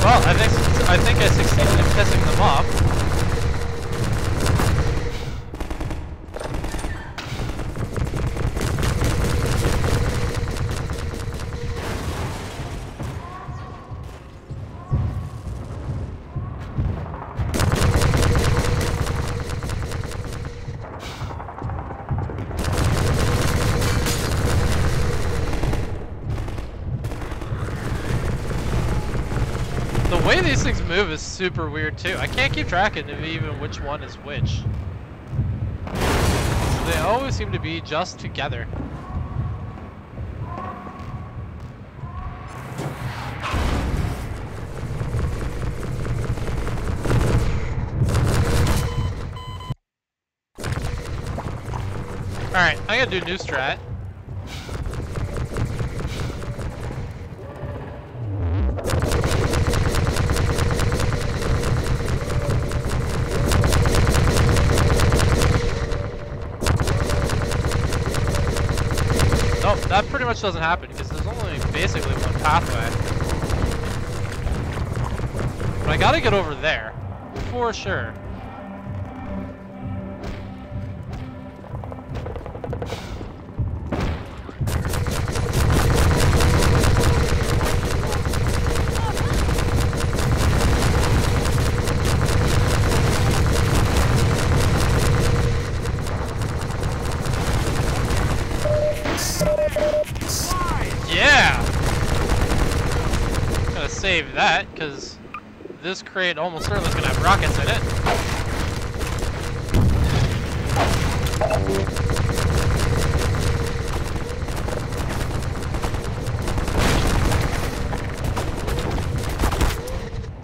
Speaker 1: Well, I think I succeeded in pissing them off. The way these things move is super weird too. I can't keep track of even which one is which. So they always seem to be just together. Alright, I'm gonna do new strat. Nope, that pretty much doesn't happen because there's only basically one pathway. But I gotta get over there, for sure. Yeah! Gotta save do that, because this crate almost certainly is going to have rockets in it.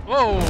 Speaker 1: Whoa!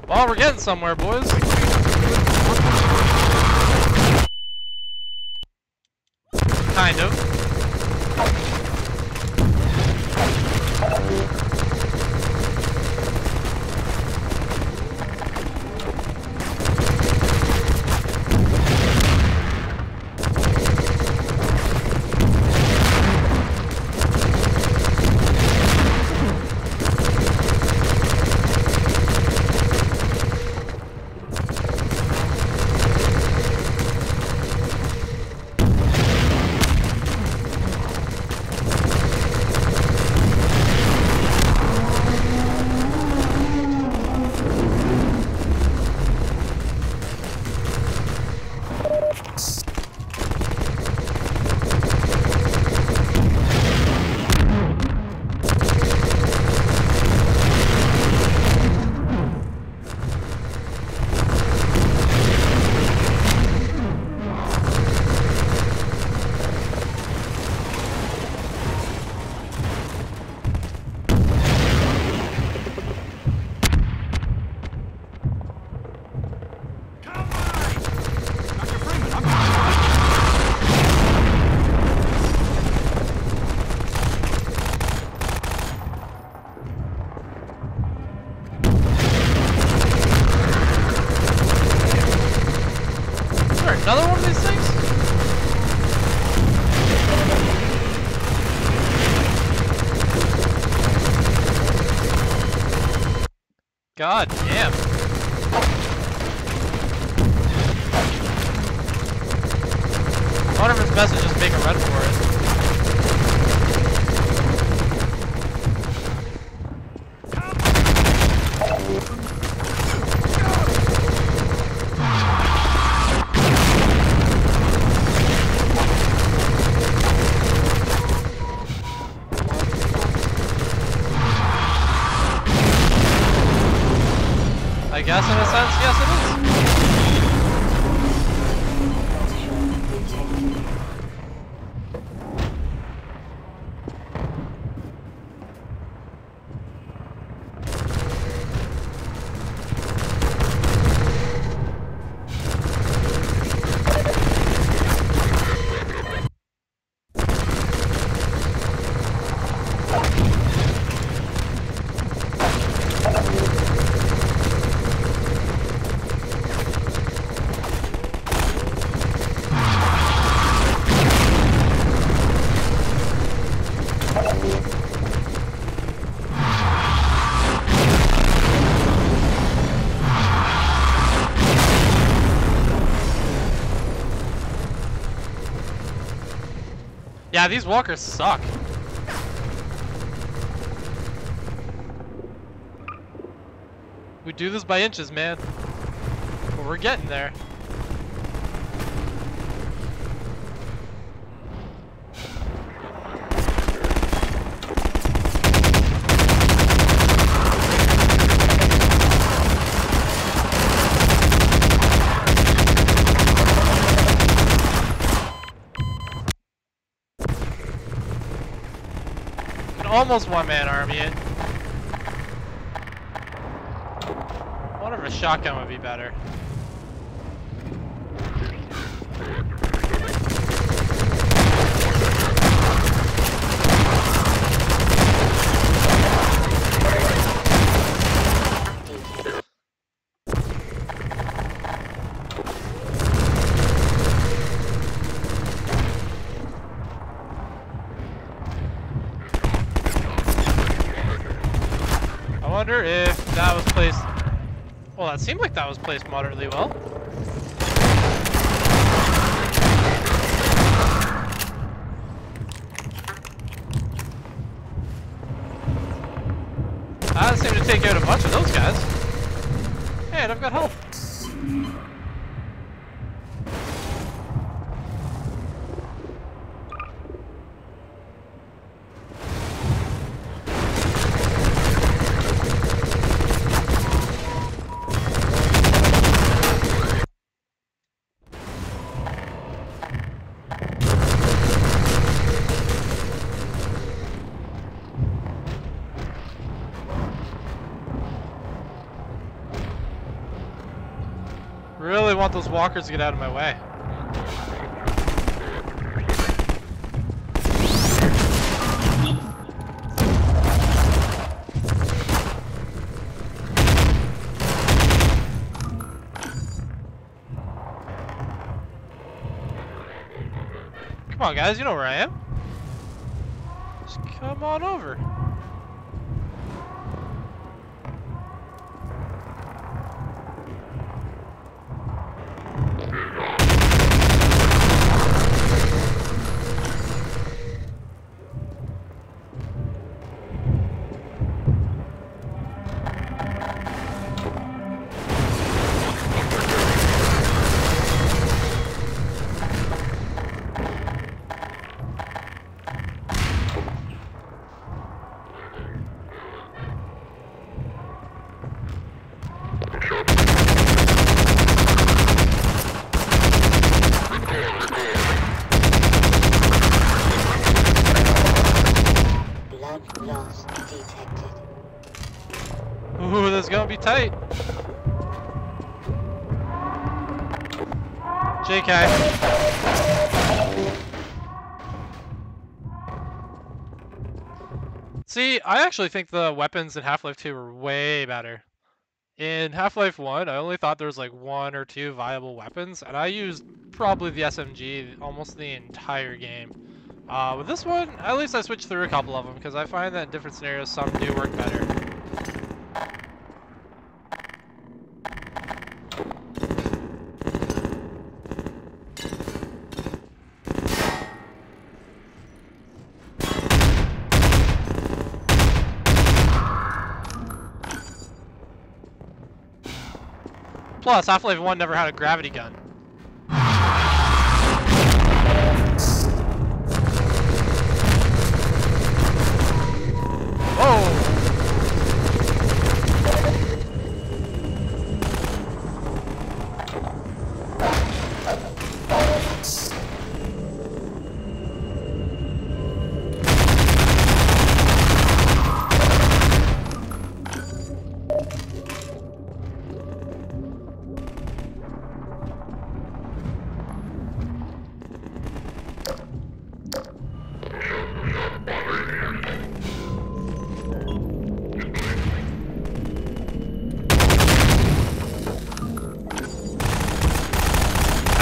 Speaker 1: Well, we're getting somewhere, boys. Kind of. Another one of these things? God damn. I wonder if it's best to just make a run for it. I guess in a sense, yes it is. Yeah, these walkers suck. We do this by inches, man. But we're getting there. almost one-man army it. I wonder if a shotgun would be better. I wonder if that was placed... Well, that seemed like that was placed moderately well. That seemed to take out a bunch of those guys. Hey, and I've got health. Really want those walkers to get out of my way. Come on, guys, you know where I am. Just come on over.
Speaker 3: Loss detected.
Speaker 1: Ooh, this is gonna be tight. JK. See, I actually think the weapons in Half-Life 2 were way better. In Half-Life 1, I only thought there was like 1 or 2 viable weapons, and I used probably the SMG almost the entire game. With this one, at least I switched through a couple of them, because I find that in different scenarios some do work better. Plus, Half-Life 1 never had a gravity gun. Oh!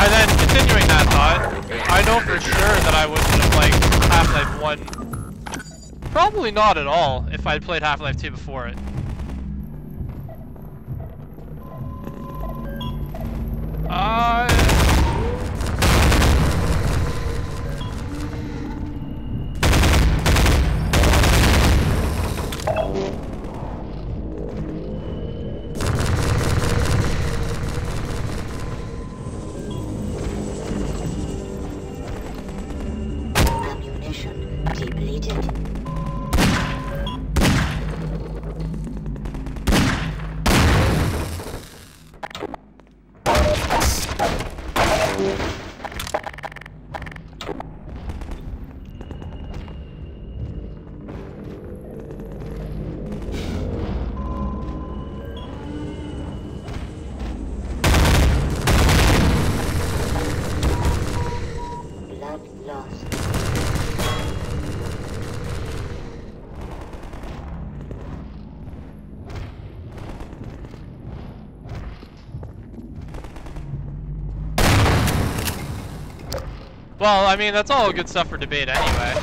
Speaker 1: And then, continuing that thought, I know for sure that I wouldn't have liked Half-Life 1. Probably not at all, if I'd played Half-Life 2 before it.
Speaker 3: Ammunition depleted.
Speaker 1: Well, I mean, that's all good stuff for debate anyway.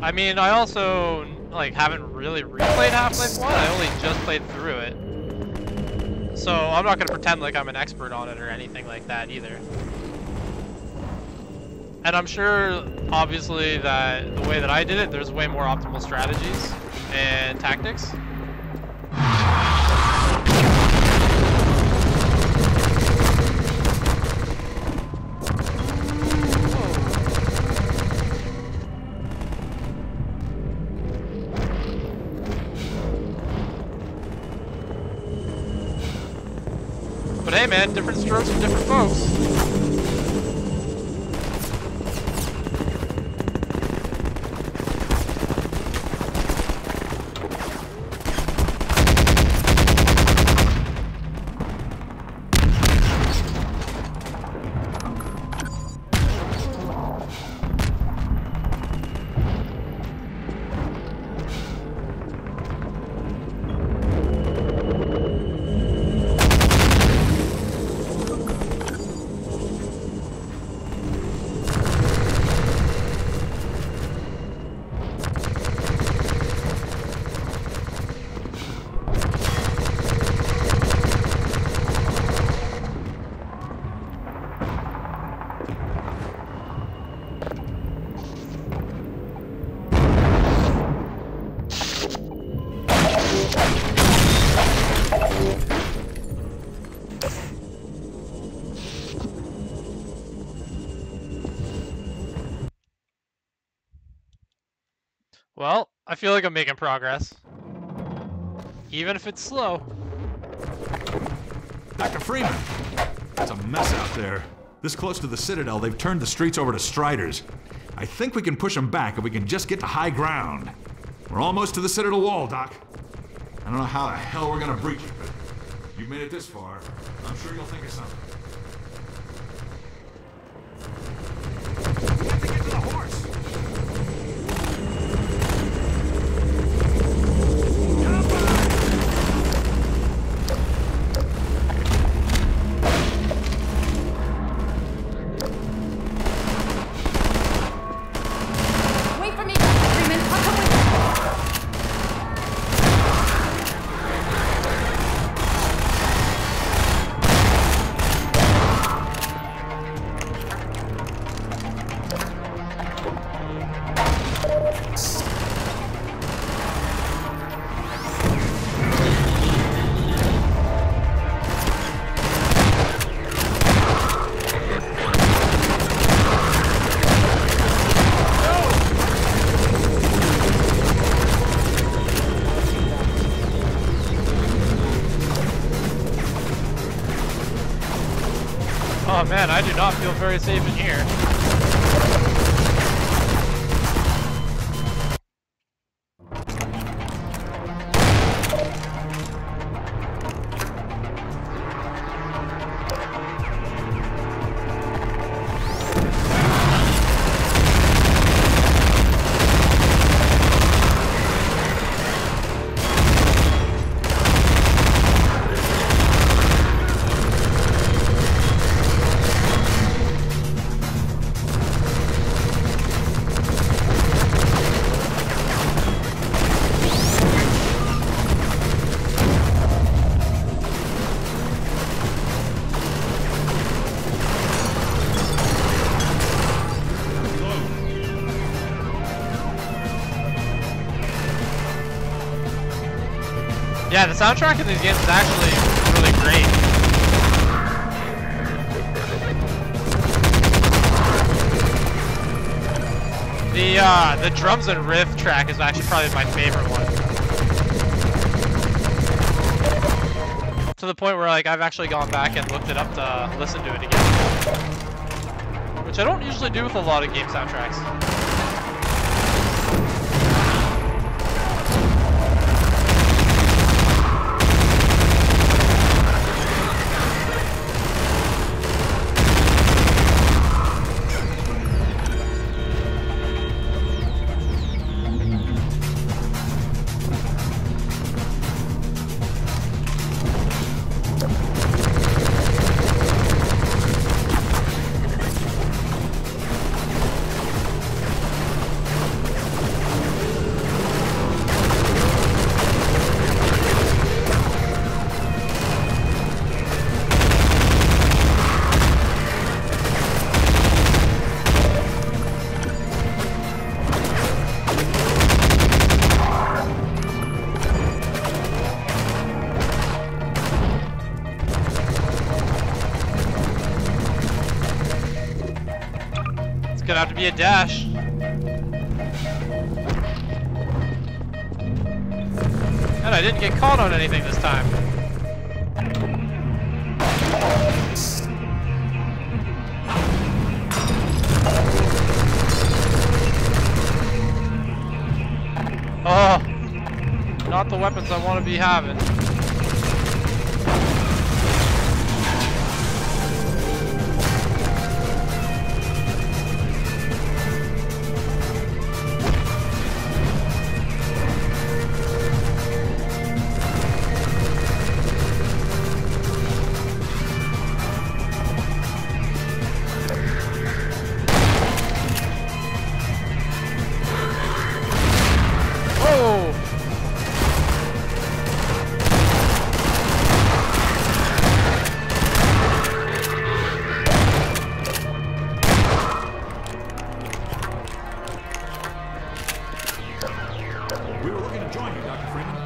Speaker 1: I mean, I also, like, haven't really replayed Half-Life 1. I only just played through it. So I'm not going to pretend like I'm an expert on it or anything like that either. And I'm sure, obviously, that the way that I did it, there's way more optimal strategies and tactics. But hey man, different strokes for different folks. Well, I feel like I'm making progress. Even if it's slow.
Speaker 4: Dr. Freeman! It's a mess out there. This close to the Citadel, they've turned the streets over to Striders. I think we can push them back if we can just get to high ground. We're almost to the Citadel wall, Doc. I don't know how the hell we're gonna breach it, but you've made it this far. I'm sure you'll think of something. We have to get to the horse!
Speaker 5: Wait for me, Dr. Freeman. I'll come with you.
Speaker 1: Oh man, I do not feel very safe in here. Yeah, the soundtrack in these games is actually really great. The drums and riff track is actually probably my favorite one. To the point where like I've actually gone back and looked it up to listen to it again. Which I don't usually do with a lot of game soundtracks. gonna have to be a dash. And I didn't get caught on anything this time. Oh, not the weapons I want to be having.
Speaker 4: We were looking to join you, Dr. Freeman.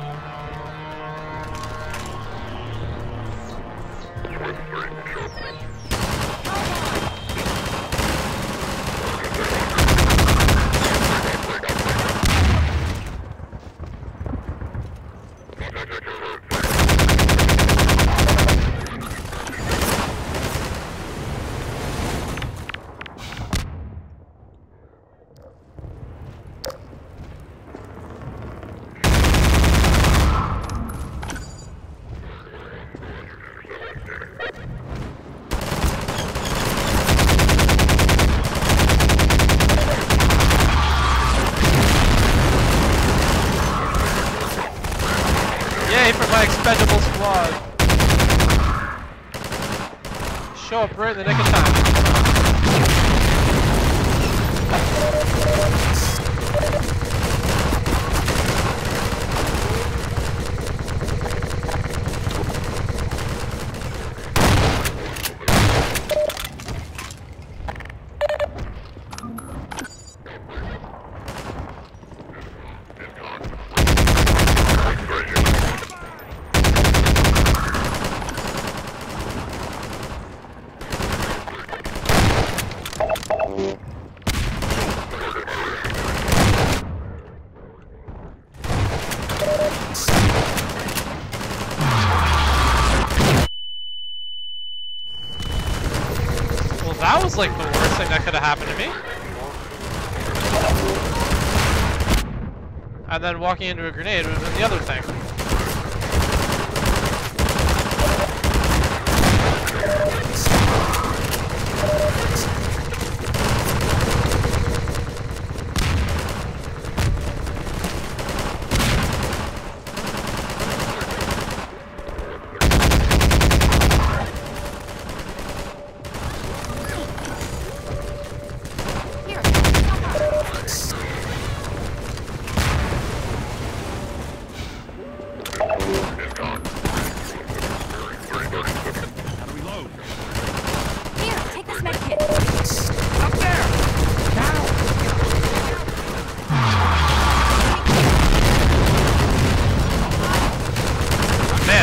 Speaker 1: Yay for my expendable squad. Show up right in the nick of time. That was like the worst thing that could have happened to me. And then walking into a grenade would have been the other thing.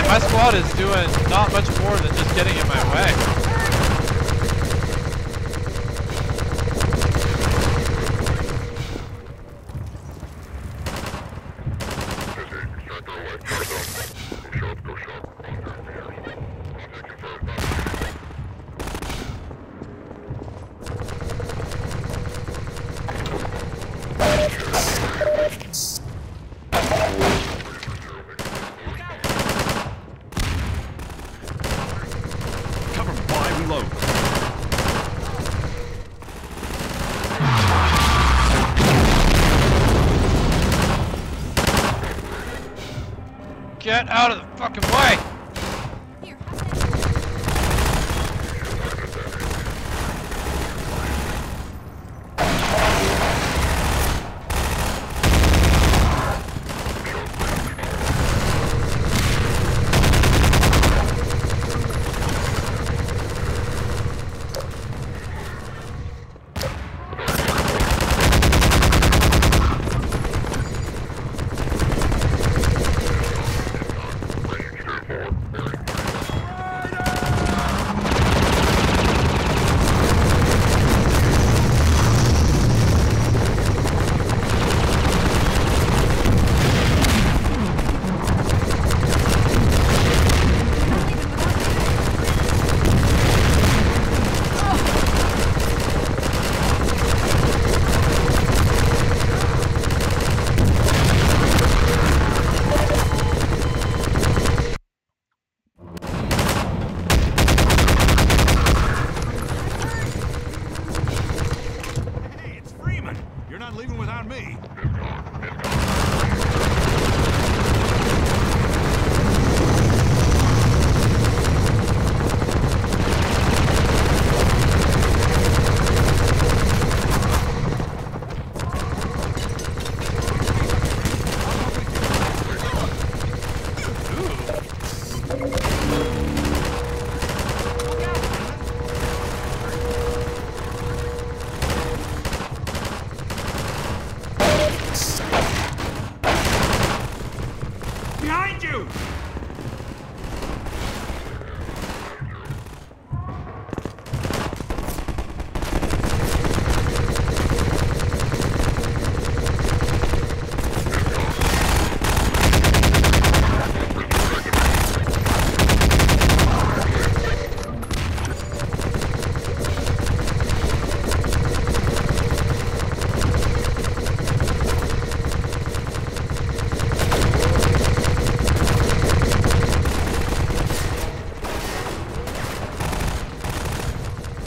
Speaker 1: My squad is doing not much more than just getting in my way. Get out of the fucking way!
Speaker 4: Behind you!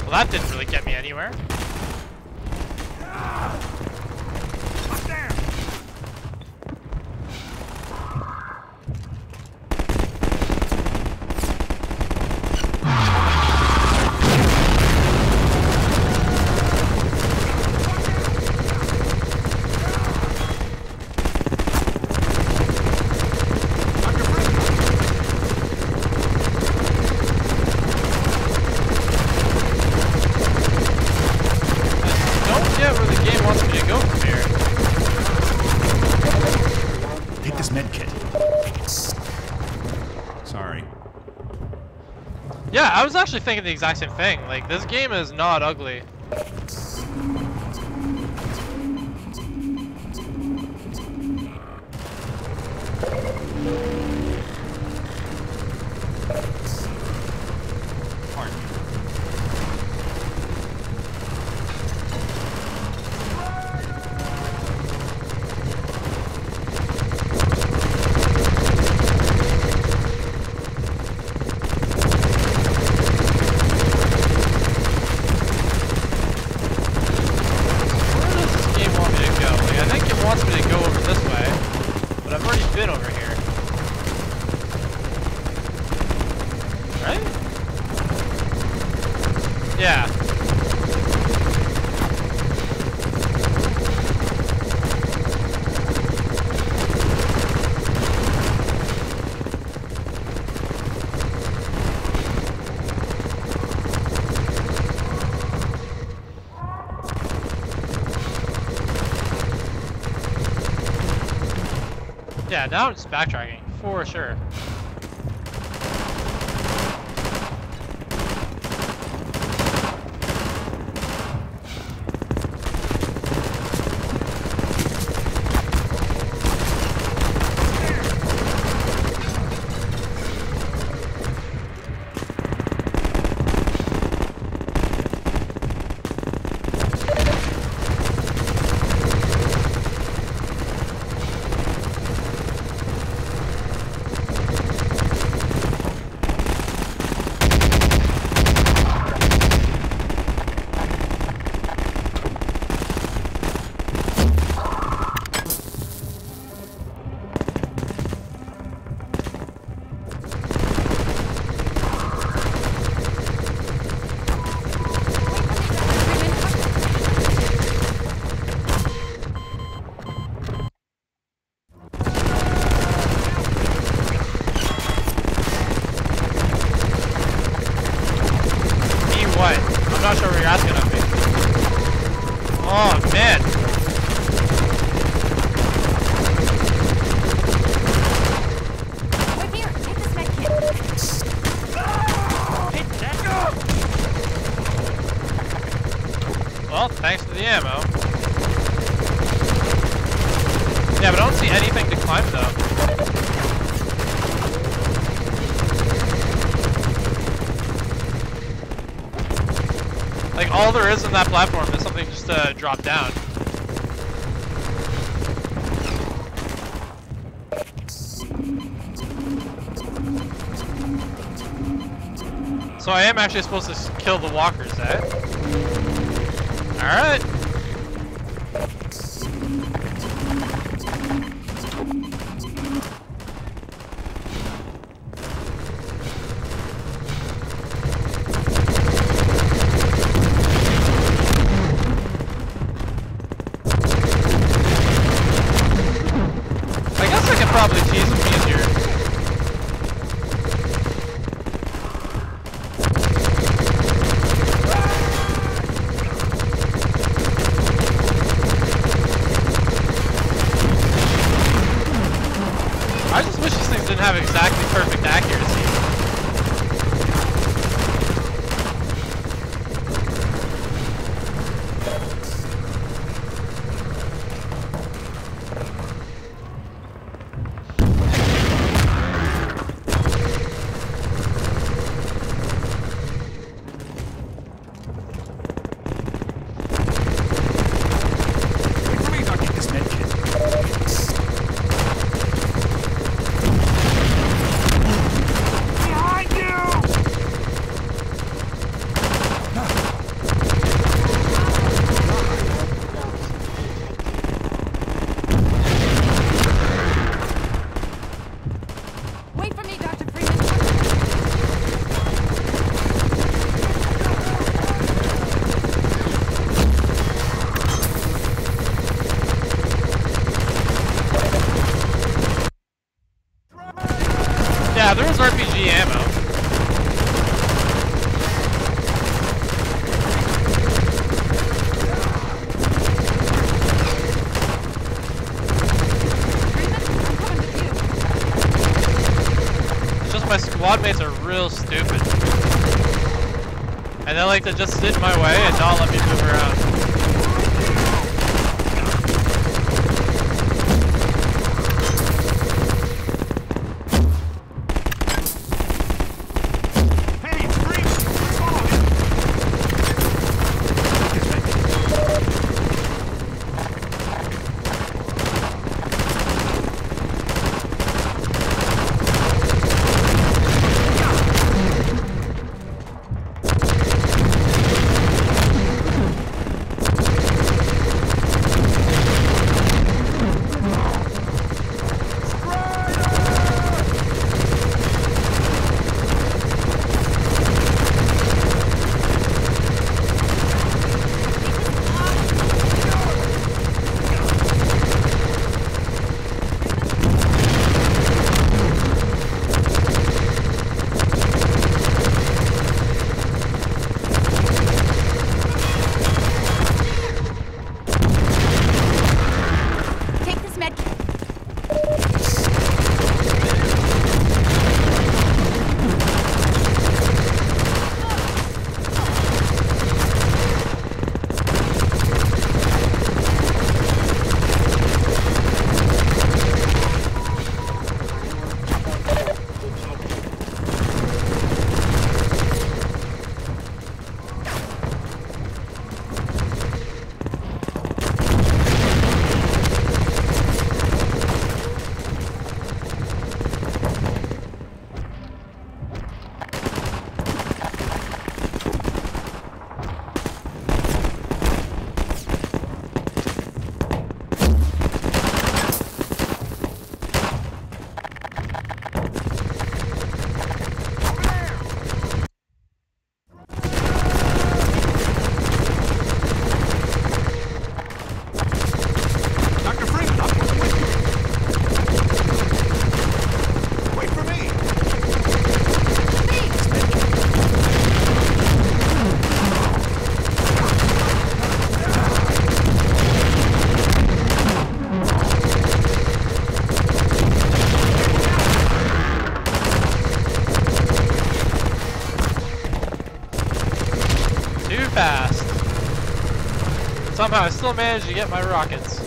Speaker 1: Well, that didn't really get me anywhere.
Speaker 4: Up there!
Speaker 1: Don't get where the game wants me to go from here.
Speaker 4: Take this med kit. Sorry.
Speaker 1: Yeah, I was actually thinking the exact same thing. Like, this game is not ugly.
Speaker 4: Pardon me.
Speaker 1: Where does this game want me to go? Like, I think it wants me to go over this way, but I've already been over here. Right? Yeah. Yeah, now it's backtracking, for sure. What? I'm not sure what you're asking of me. Oh, man.
Speaker 8: Right here, take this med kit.
Speaker 1: Well, thanks for the ammo. Yeah, but I don't see anything to climb, though. Like, all there is in that platform is something just to drop down. So I am actually supposed to kill the walkers, eh? Alright. I guess I could probably tease them easier. I just wish these things didn't have exactly perfect accuracy. Yeah, there was RPG ammo. It's just my squad mates are real stupid. And they like to just sit in my way and not let me move around. Fast. Somehow I still managed to get my rockets.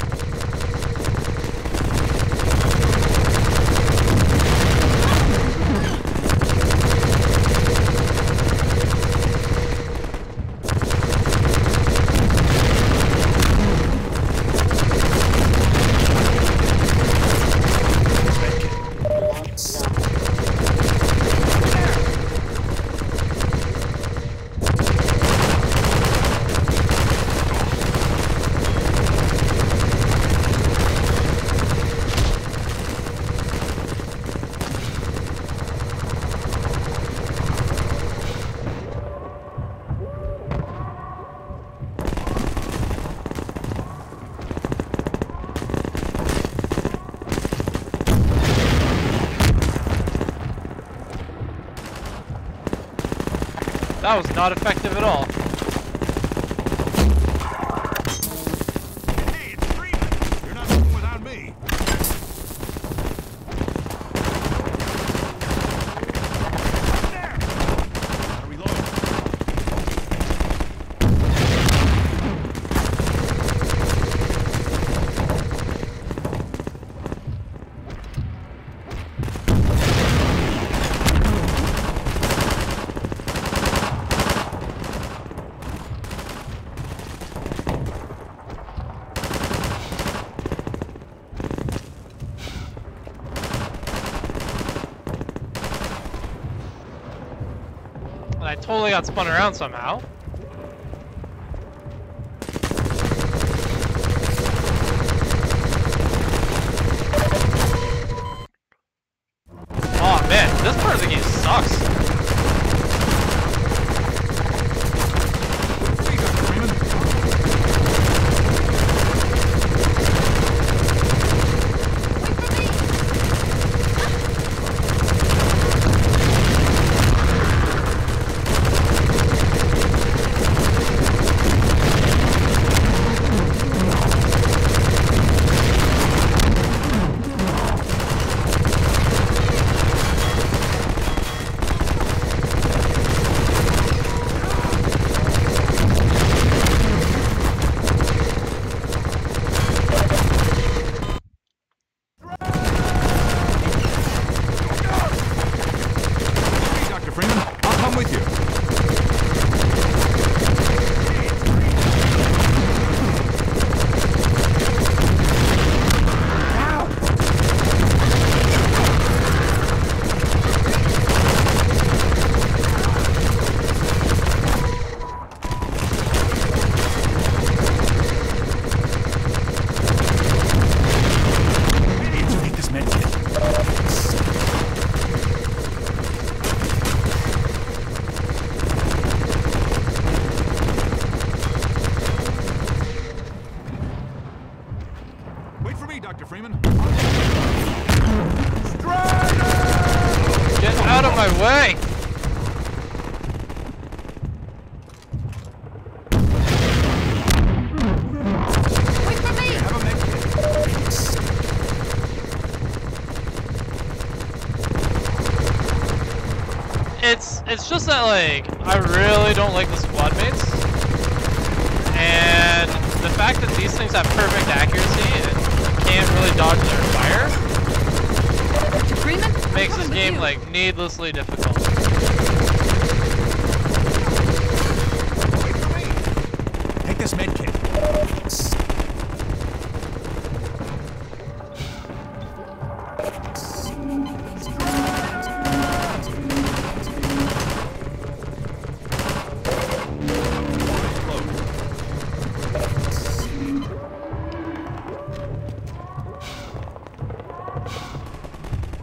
Speaker 1: That was not effective at all.
Speaker 4: Hey, it's Freeman. You're not moving without me.
Speaker 1: I totally got spun around somehow. Oh man, this part of the game sucks.
Speaker 4: Dr. Freeman.
Speaker 1: Get out of my way!
Speaker 5: Wait for me!
Speaker 4: Have a med kit.
Speaker 1: It's just that, like, I really don't like the squad mates. And the fact that these things have perfect accuracy and can't really dodge their fire
Speaker 5: Dr. Freeman?
Speaker 1: makes this game, like, needlessly difficult.
Speaker 4: Wait for me. Take this med kit.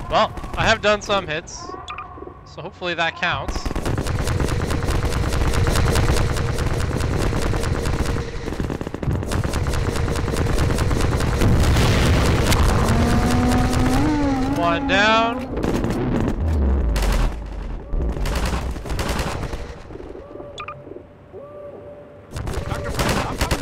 Speaker 1: Well, I have done some hits, so hopefully that counts. One down.
Speaker 4: Dr. Freeman, I'm coming.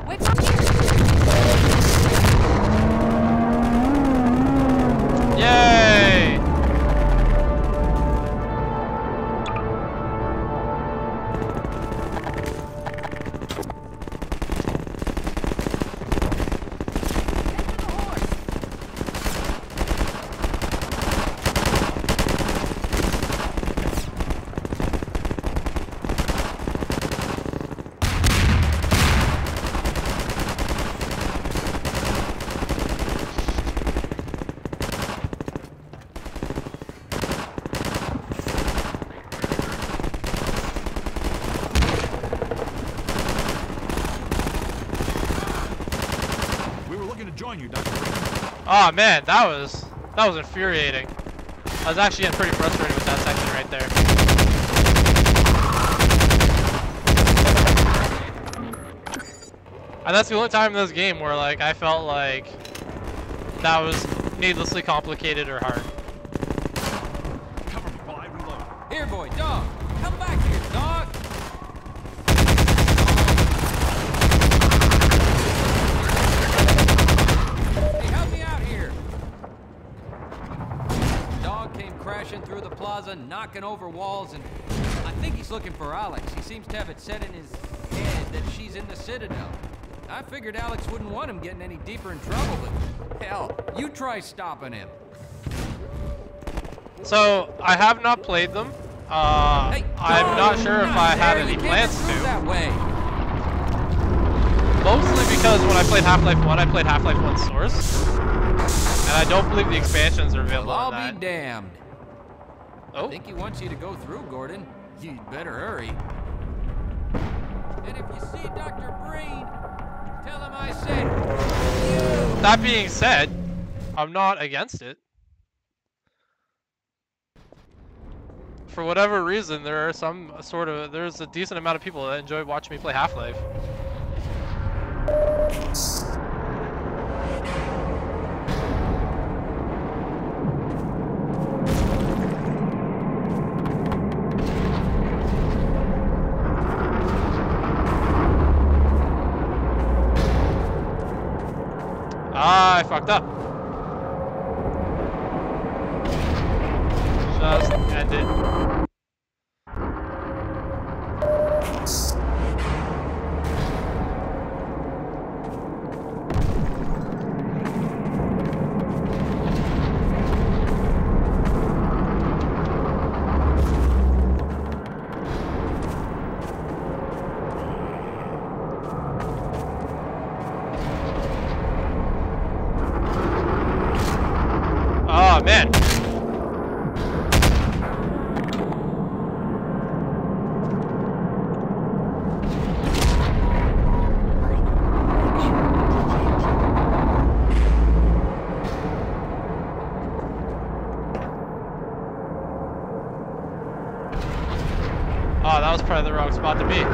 Speaker 5: Wait for me!
Speaker 1: Yay!
Speaker 4: We were looking to join you, Dr. Freeman.
Speaker 1: Oh man, that was infuriating. I was actually getting pretty frustrated with that section right there. And that's the only time in this game where like I felt like that was needlessly complicated or hard.
Speaker 4: Cover me while I reload.
Speaker 6: Here, boy, dog. Come back here, dog. Hey, help me out here. Dog came crashing through the plaza, knocking over walls, and I think he's looking for Alex. He seems to have it set in his head that she's in the Citadel. I figured Alex wouldn't want him getting any deeper in trouble, but hell, you try stopping him.
Speaker 1: So I have not played them.
Speaker 6: Hey,
Speaker 1: I'm not sure if I have any plans to.
Speaker 6: That way.
Speaker 1: Mostly because when I played Half-Life 1, I played Half-Life 1 Source. And I don't believe the expansions are available
Speaker 6: Well,
Speaker 1: on
Speaker 6: I'll
Speaker 1: that.
Speaker 6: be damned.
Speaker 1: Oh.
Speaker 6: I think he wants you to go through, Gordon. You'd better hurry. And if you see Dr. Breen, tell him I said you.
Speaker 1: That being said, I'm not against it. For whatever reason, there are there's a decent amount of people that enjoy watching me play Half-Life. Ah, I fucked up. Just end it. Oh man. Oh, that was probably the wrong spot to be.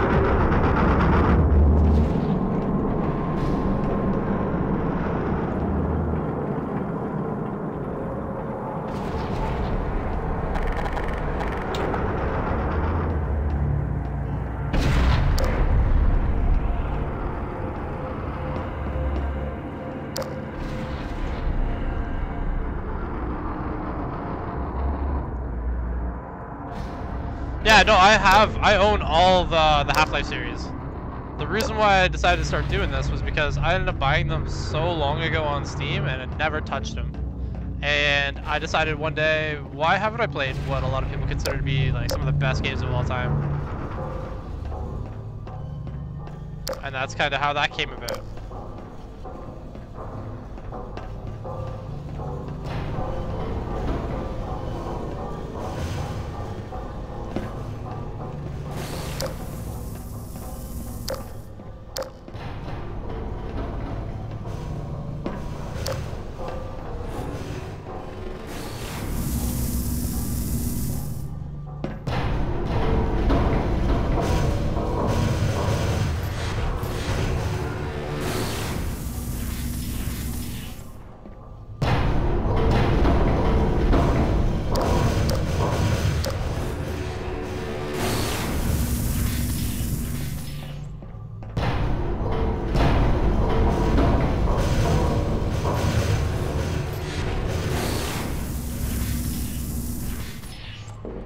Speaker 1: Yeah, no, I own all the Half-Life series. The reason why I decided to start doing this was because I ended up buying them so long ago on Steam and I never touched them. And I decided one day, why haven't I played what a lot of people consider to be like some of the best games of all time? And that's kind of how that came about.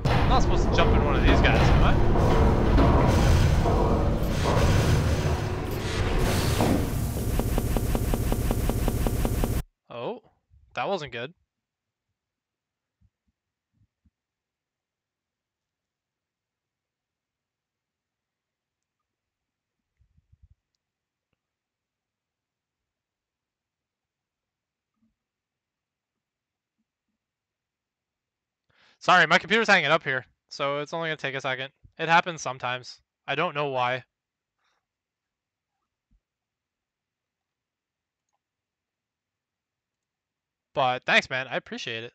Speaker 1: I'm not supposed to jump in one of these guys, am I? Oh, that wasn't good. Sorry, my computer's hanging up here, so it's only gonna take a second. It happens sometimes. I don't know why. But thanks, man. I appreciate it.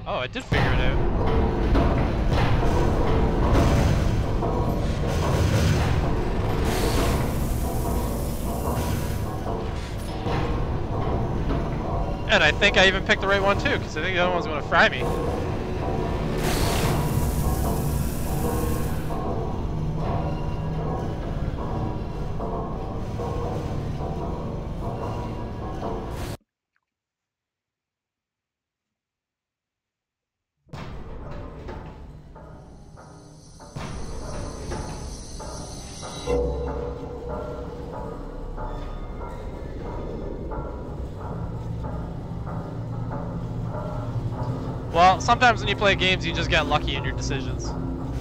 Speaker 1: Oh, I did figure it out. And I think I even picked the right one too, because I think the other one's going to fry me. Well, sometimes when you play games, you just get lucky in your decisions.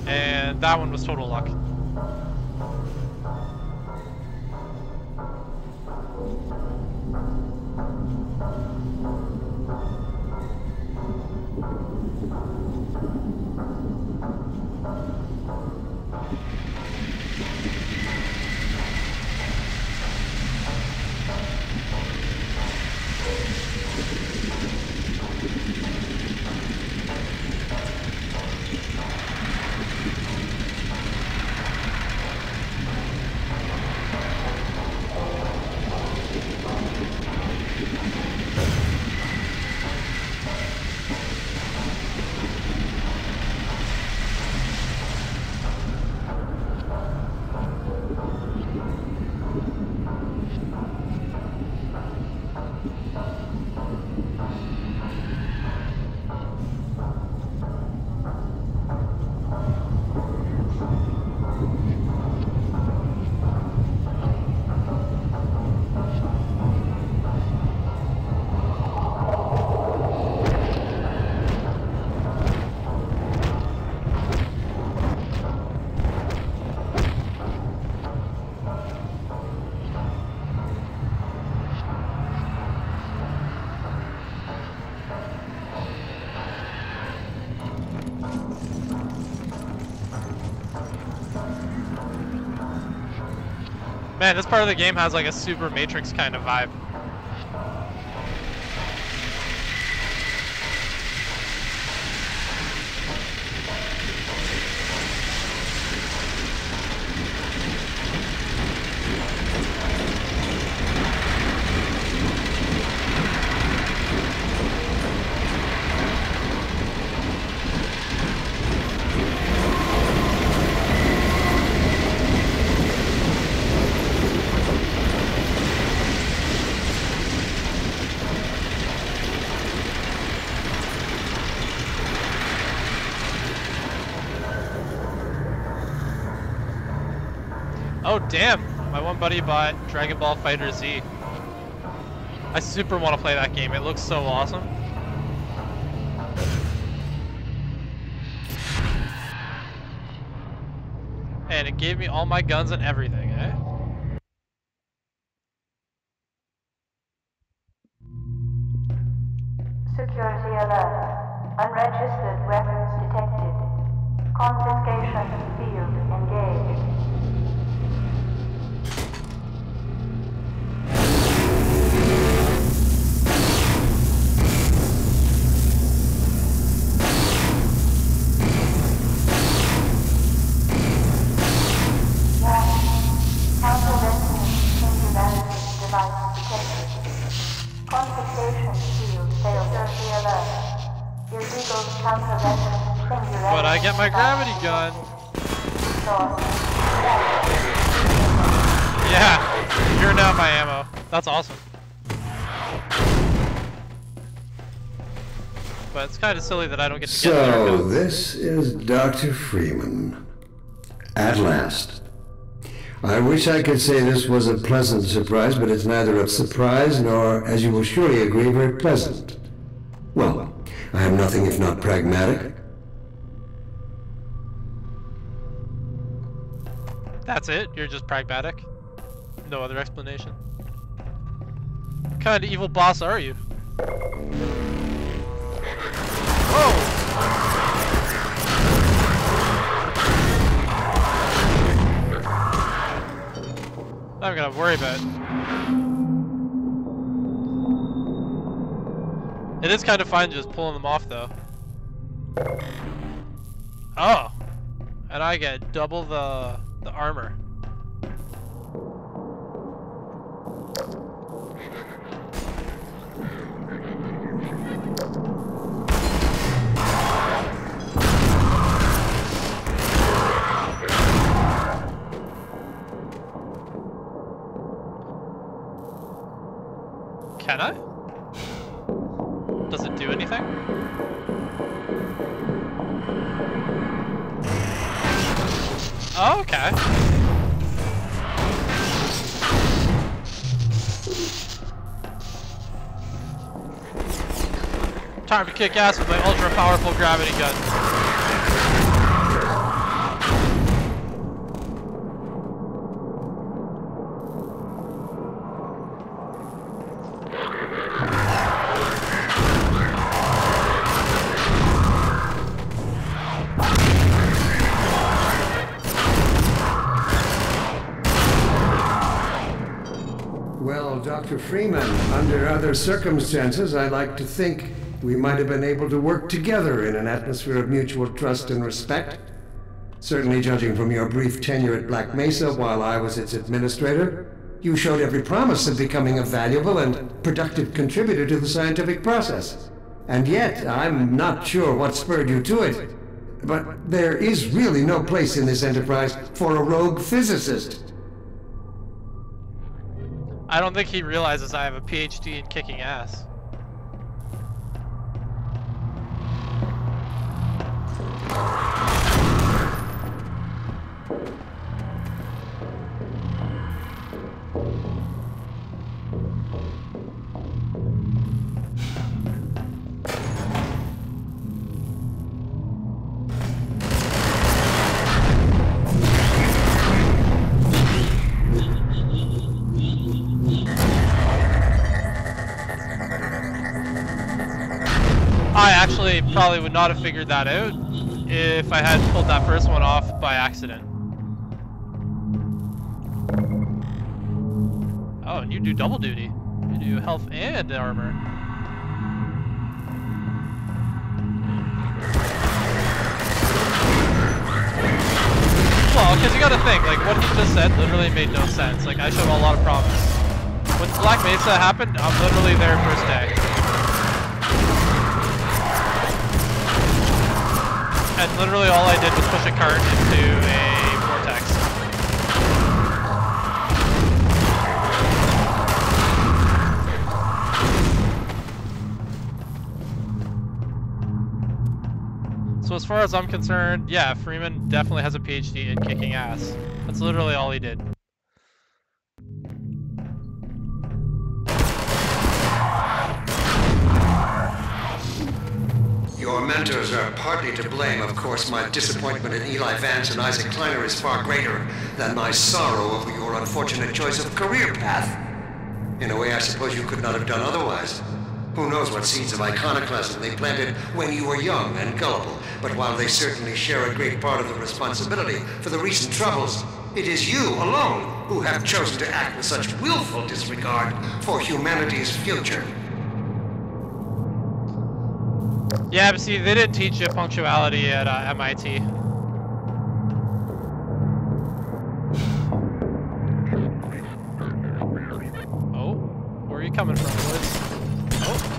Speaker 1: And that one was total luck. Man, this part of the game has like a Super Matrix kind of vibe. Oh damn, my one buddy bought Dragon Ball FighterZ. I super want to play that game, it looks so awesome. And it gave me all my guns and everything, eh?
Speaker 8: Security alert. Unregistered weapons detected. Confiscation field engaged.
Speaker 1: But I get my gravity gun. Yeah, you're now my ammo. That's awesome. But it's kind of silly that I don't get to get there.
Speaker 7: So, this is Dr. Freeman. At last. I wish I could say this was a pleasant surprise, but it's neither a surprise nor, as you will surely agree, very pleasant. Well, I am nothing if not pragmatic.
Speaker 1: That's it? You're just pragmatic? No other explanation? What kind of evil boss are you? Whoa! I'm gonna worry about it. It is kind of fun just pulling them off though. Oh! And I get double the armor. Oh, okay. Time to kick ass with my ultra powerful gravity gun.
Speaker 7: Well, Dr. Freeman, under other circumstances, I like to think we might have been able to work together in an atmosphere of mutual trust and respect. Certainly, judging from your brief tenure at Black Mesa while I was its administrator, you showed every promise of becoming a valuable and productive contributor to the scientific process. And yet, I'm not sure what spurred you to it. But there is really no place in this enterprise for a rogue physicist.
Speaker 1: I don't think he realizes I have a PhD in kicking ass. I actually probably would not have figured that out if I had pulled that first one off by accident. Oh, and you do double duty. You do health and armor. Well, because you gotta think, like, what he just said literally made no sense. Like, I showed a lot of promise. When Black Mesa happened, I'm literally there first day. And literally all I did was push a cart into a vortex. So as far as I'm concerned, yeah, Freeman definitely has a PhD in kicking ass. That's literally all he did.
Speaker 7: Your mentors are partly to blame. Of course, my disappointment in Eli Vance and Isaac Kleiner is far greater than my sorrow over your unfortunate choice of career path. In a way, I suppose you could not have done otherwise. Who knows what seeds of iconoclasm they planted when you were young and gullible, but while they certainly share a great part of the responsibility for the recent troubles, it is you alone who have chosen to act with such willful disregard for humanity's future.
Speaker 1: Yeah, but see, they didn't teach you punctuality at MIT. Oh, where are you coming from, boys? Oh.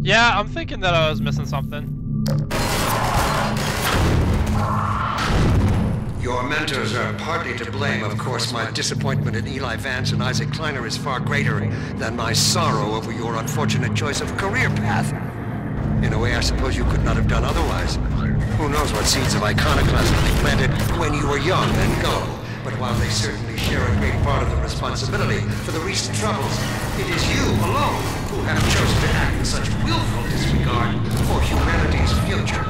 Speaker 1: Yeah, I'm thinking that I was missing something.
Speaker 7: Your mentors are partly to blame. Of course, my disappointment in Eli Vance and Isaac Kleiner is far greater than my sorrow over your unfortunate choice of career path. In a way, I suppose you could not have done otherwise. Who knows what seeds of iconoclasm they planted when you were young and gullible. But while they certainly share a great part of the responsibility for the recent troubles, it is you alone who have chosen to act in such willful disregard for humanity's future.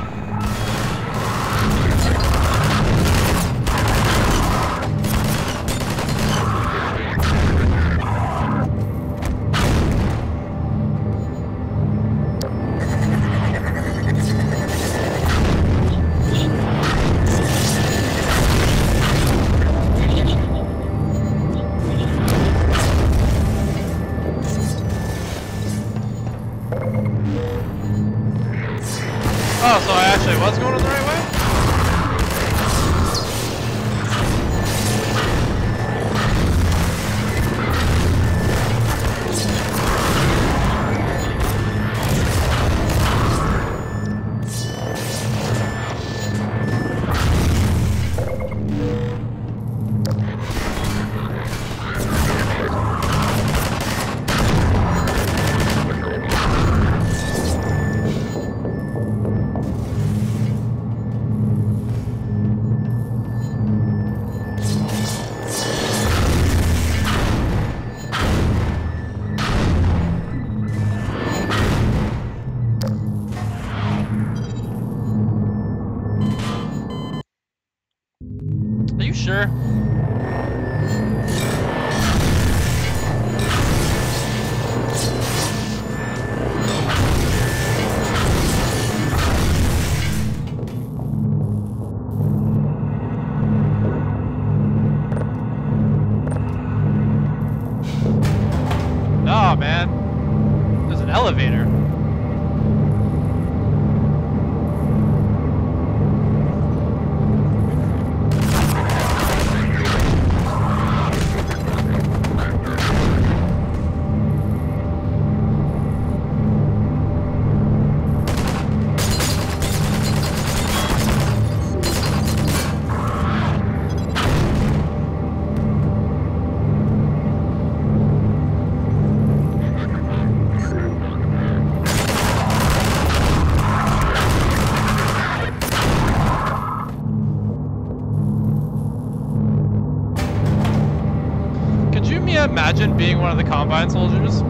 Speaker 1: Oh, so I actually was going in the right way? Are you sure? No, man. There's an elevator. Imagine being one of the Combine soldiers.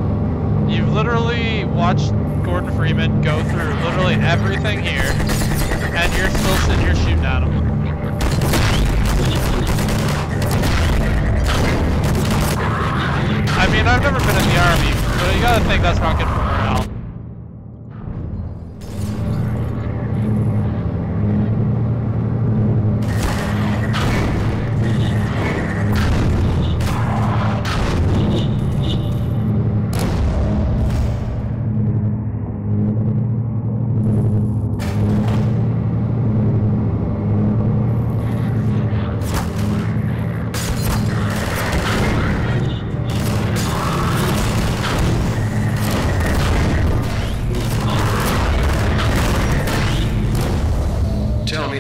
Speaker 1: You've literally watched Gordon Freeman go through literally everything here, and you're still sitting here shooting at him. I mean, I've never been in the army, but you gotta think that's not good for morale.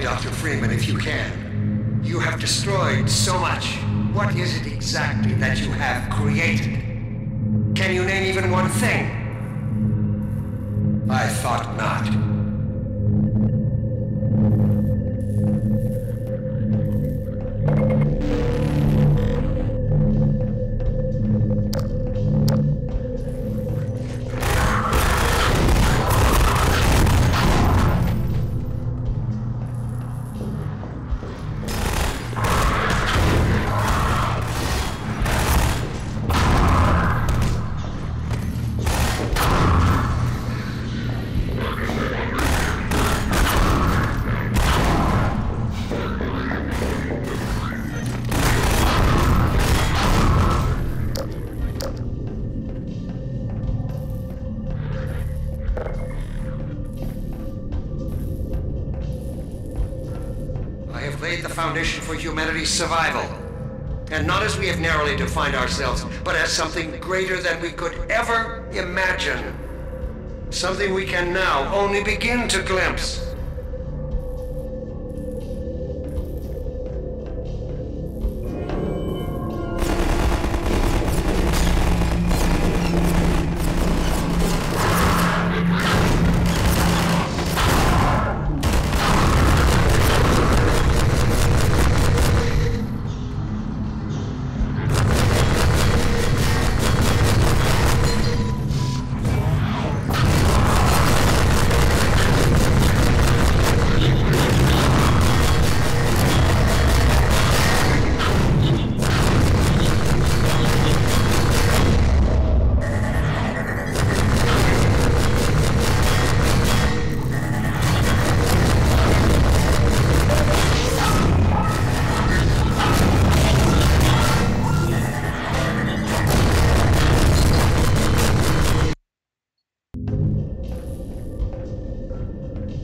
Speaker 7: Dr. Freeman, if you can. You have destroyed so much. What is it exactly that you have created? Can you name even one thing? I thought not. Laid the foundation for humanity's survival. And not as we have narrowly defined ourselves, but as something greater than we could ever imagine. Something we can now only begin to glimpse.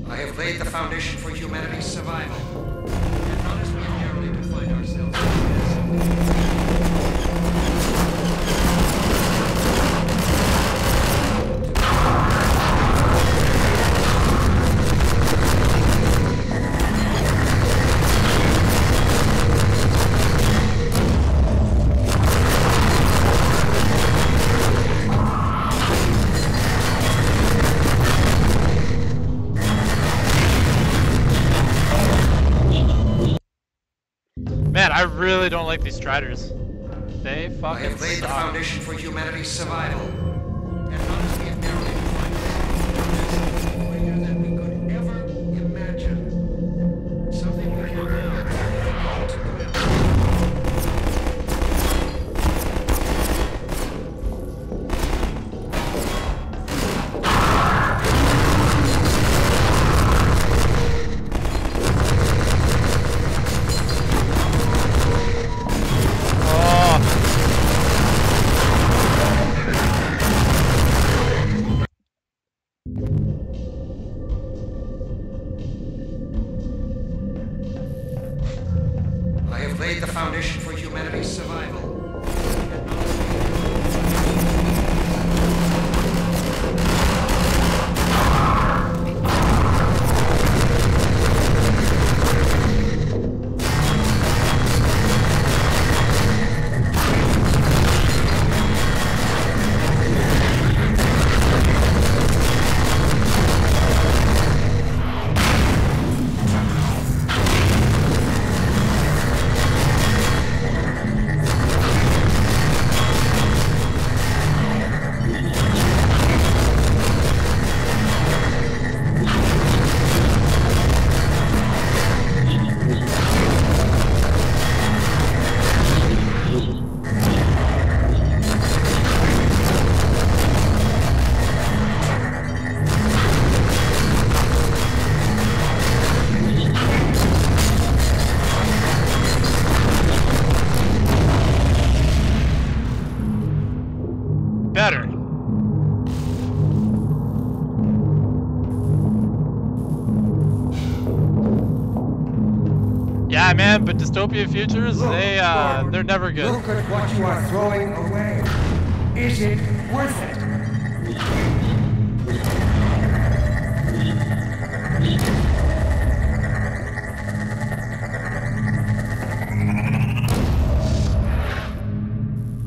Speaker 7: I have laid the foundation for humanity's survival. And not as we apparently can find ourselves
Speaker 1: Man, I really don't like these Striders. They fucking
Speaker 7: I have laid the
Speaker 1: suck.
Speaker 7: foundation for humanity's survival. And not as we apparently can find ourselves greater than we could ever imagine. Something we can now begin to glimpse. I have laid the foundation for humanity's survival. And not as we
Speaker 1: Better. Yeah, man, but dystopia futures, they're never good.
Speaker 7: Look at what you are throwing away. Is it worth it?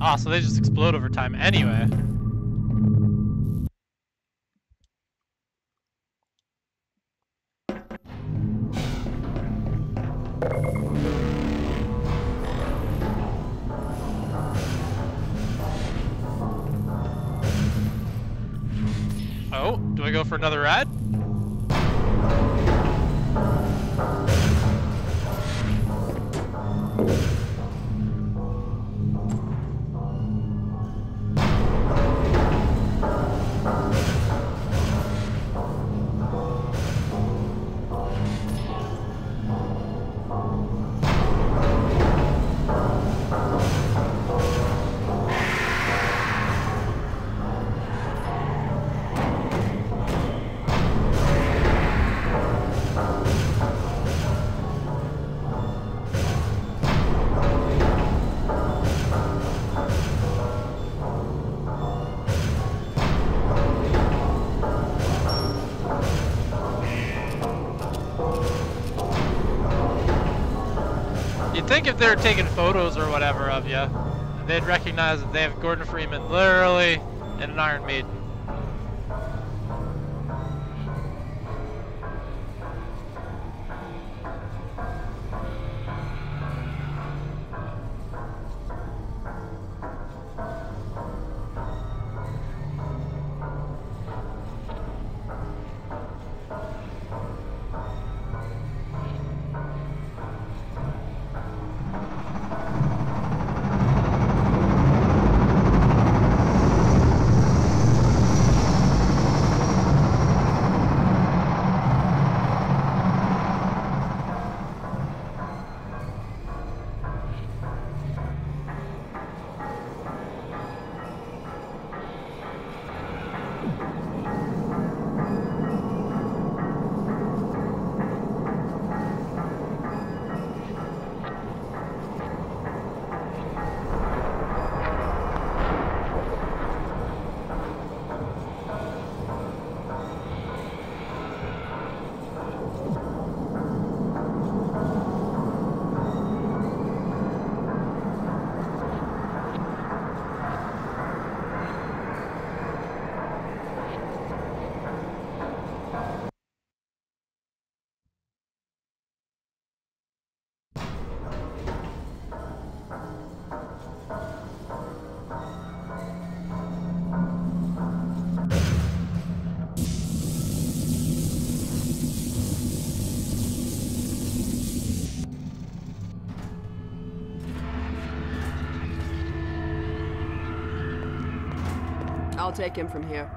Speaker 1: Ah, so they just explode over time anyway. Oh, do I go for another ride? think if they're taking photos or whatever of you, they'd recognize that they have Gordon Freeman literally in an Iron Maiden.
Speaker 9: I'll take him from here.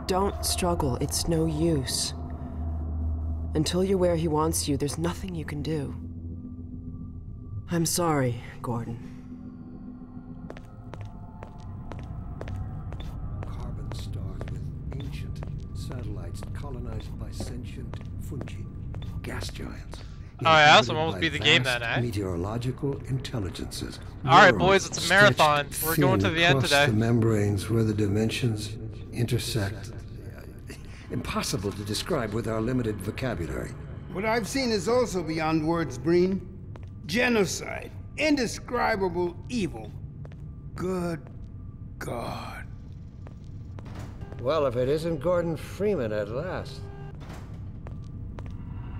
Speaker 9: Don't struggle. It's no use. Until you're where he wants you, there's nothing you can do. I'm sorry, Gordon.
Speaker 7: Carbon stars with ancient satellites colonized by sentient fungi, gas giants.
Speaker 1: Oh yeah, this will almost be the game then, eh?
Speaker 7: Meteorological intelligences.
Speaker 1: Alright boys, it's a marathon. We're going to the end today.
Speaker 7: The membranes where the dimensions intersect. Impossible to describe with our limited vocabulary.
Speaker 10: What I've seen is also beyond words, Breen. Genocide. Indescribable evil. Good God.
Speaker 7: Well, if it isn't Gordon Freeman at last.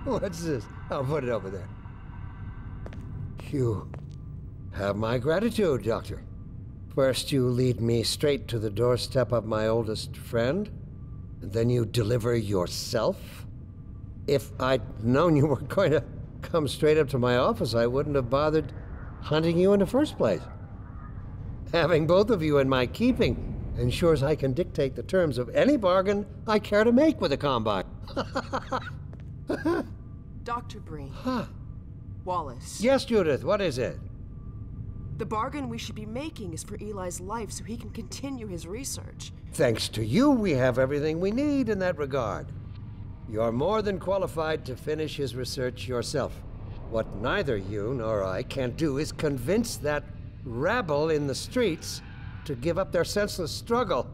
Speaker 7: What's this? I'll put it over there. You have my gratitude, Doctor. First you lead me straight to the doorstep of my oldest friend, and then you deliver yourself? If I'd known you were going to come straight up to my office, I wouldn't have bothered hunting you in the first place. Having both of you in my keeping ensures I can dictate the terms of any bargain I care to make with the Combine.
Speaker 9: Dr. Breen.
Speaker 7: Huh.
Speaker 9: Wallace.
Speaker 7: Yes, Judith, what is it?
Speaker 9: The bargain we should be making is for Eli's life so he can continue his research.
Speaker 7: Thanks to you, we have everything we need in that regard. You're more than qualified to finish his research yourself. What neither you nor I can do is convince that rabble in the streets to give up their senseless struggle.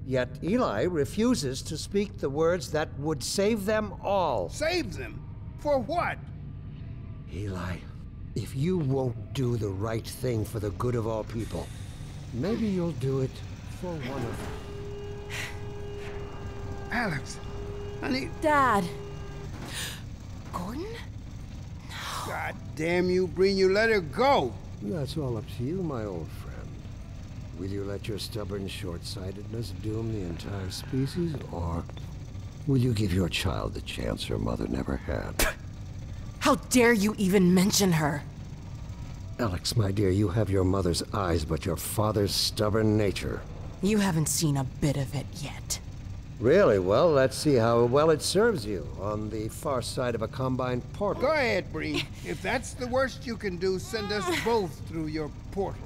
Speaker 7: Yet Eli refuses to speak the words that would save them all.
Speaker 10: Save them? For what?
Speaker 7: Eli, if you won't do the right thing for the good of all people, maybe you'll do it for one of them.
Speaker 10: Alex, honey.
Speaker 2: Dad. Gordon?
Speaker 10: God damn you, Breen, you let her go.
Speaker 7: That's all up to you, my old friend. Will you let your stubborn short-sightedness doom the entire species, or will you give your child the chance her mother never had?
Speaker 2: How dare you even mention her?
Speaker 7: Alex, my dear, you have your mother's eyes, but your father's stubborn nature.
Speaker 2: You haven't seen a bit of it yet.
Speaker 7: Really? Well, let's see how well it serves you on the far side of a Combine portal.
Speaker 10: Go ahead, Breen. If that's the worst you can do, send us both through your portal.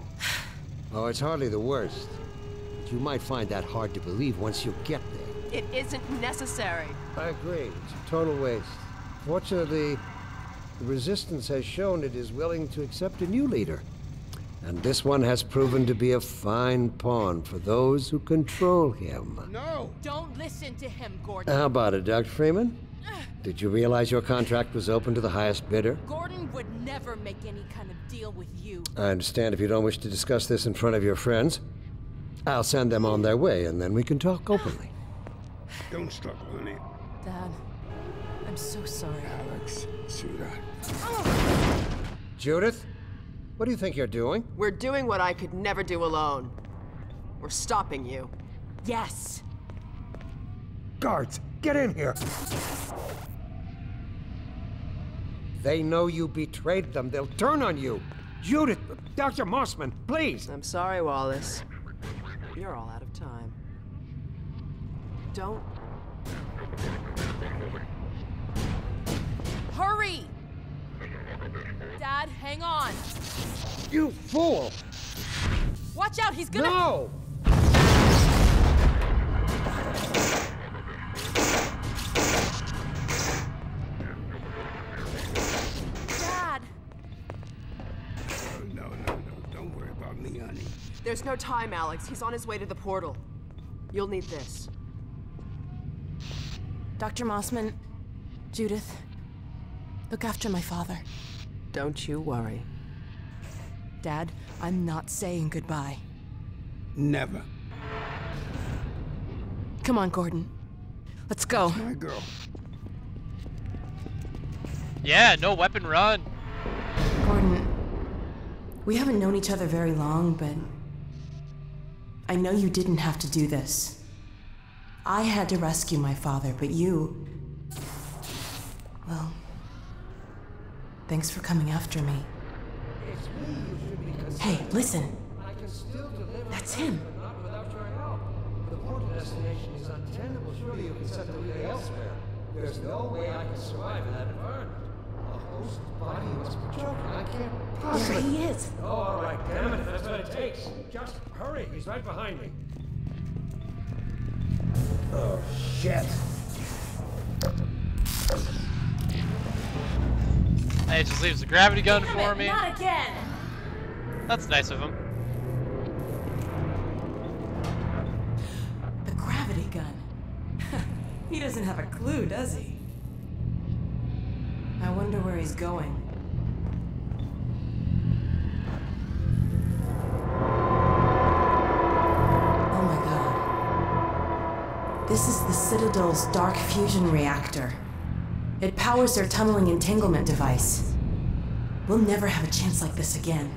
Speaker 7: Oh, it's hardly the worst. But you might find that hard to believe once you get there.
Speaker 9: It isn't necessary.
Speaker 7: I agree. It's a total waste. Fortunately, the Resistance has shown it is willing to accept a new leader.
Speaker 11: And this one has proven to be a fine pawn for those who control him.
Speaker 10: No!
Speaker 2: Don't listen to him, Gordon.
Speaker 11: How about it, Dr. Freeman? Did you realize your contract was open to the highest bidder?
Speaker 2: Gordon would never make any kind of deal with you.
Speaker 11: I understand if you don't wish to discuss this in front of your friends. I'll send them on their way, and then we can talk openly.
Speaker 10: Don't struggle, honey.
Speaker 2: Dad, I'm so sorry.
Speaker 10: Alex, sweetheart.
Speaker 11: Judith, what do you think you're doing?
Speaker 9: We're doing what I could never do alone. We're stopping you.
Speaker 2: Yes.
Speaker 11: Guards, get in here! They know you betrayed them. They'll turn on you. Judith, Dr. Mossman, please!
Speaker 9: I'm sorry, Wallace. You're all out of time. Don't...
Speaker 2: Hurry! Dad, hang on.
Speaker 11: You fool!
Speaker 2: Watch out, he's gonna...
Speaker 11: No!
Speaker 2: Dad!
Speaker 10: No. Don't worry about me, honey.
Speaker 9: There's no time, Alex. He's on his way to the portal. You'll need this.
Speaker 2: Dr. Mossman, Judith, look after my father.
Speaker 9: Don't you worry.
Speaker 2: Dad, I'm not saying goodbye.
Speaker 10: Never.
Speaker 2: Come on, Gordon. Let's go.
Speaker 10: My girl.
Speaker 1: Yeah, no weapon run.
Speaker 2: Gordon, we haven't known each other very long, but I know you didn't have to do this. I had to rescue my father, but you... Well, thanks for coming after me. Hey, listen. That's him.
Speaker 11: The portal destination is untenable. Surely you can set the relay elsewhere. There's no way I can survive in that environment. A host body must be choking. I can't
Speaker 2: There
Speaker 11: possibly...
Speaker 2: he is.
Speaker 11: Oh, all right, damn it, if that's what it takes. Just hurry, he's right behind me. Oh, shit.
Speaker 1: Hey, it just leaves the gravity gun
Speaker 2: Damn
Speaker 1: for
Speaker 2: it,
Speaker 1: me.
Speaker 2: not again!
Speaker 1: That's nice of him.
Speaker 2: The gravity gun. He doesn't have a clue, does he? I wonder where he's going. Oh my god. This is the Citadel's dark fusion reactor. It powers their tunneling entanglement device. We'll never have a chance like this again.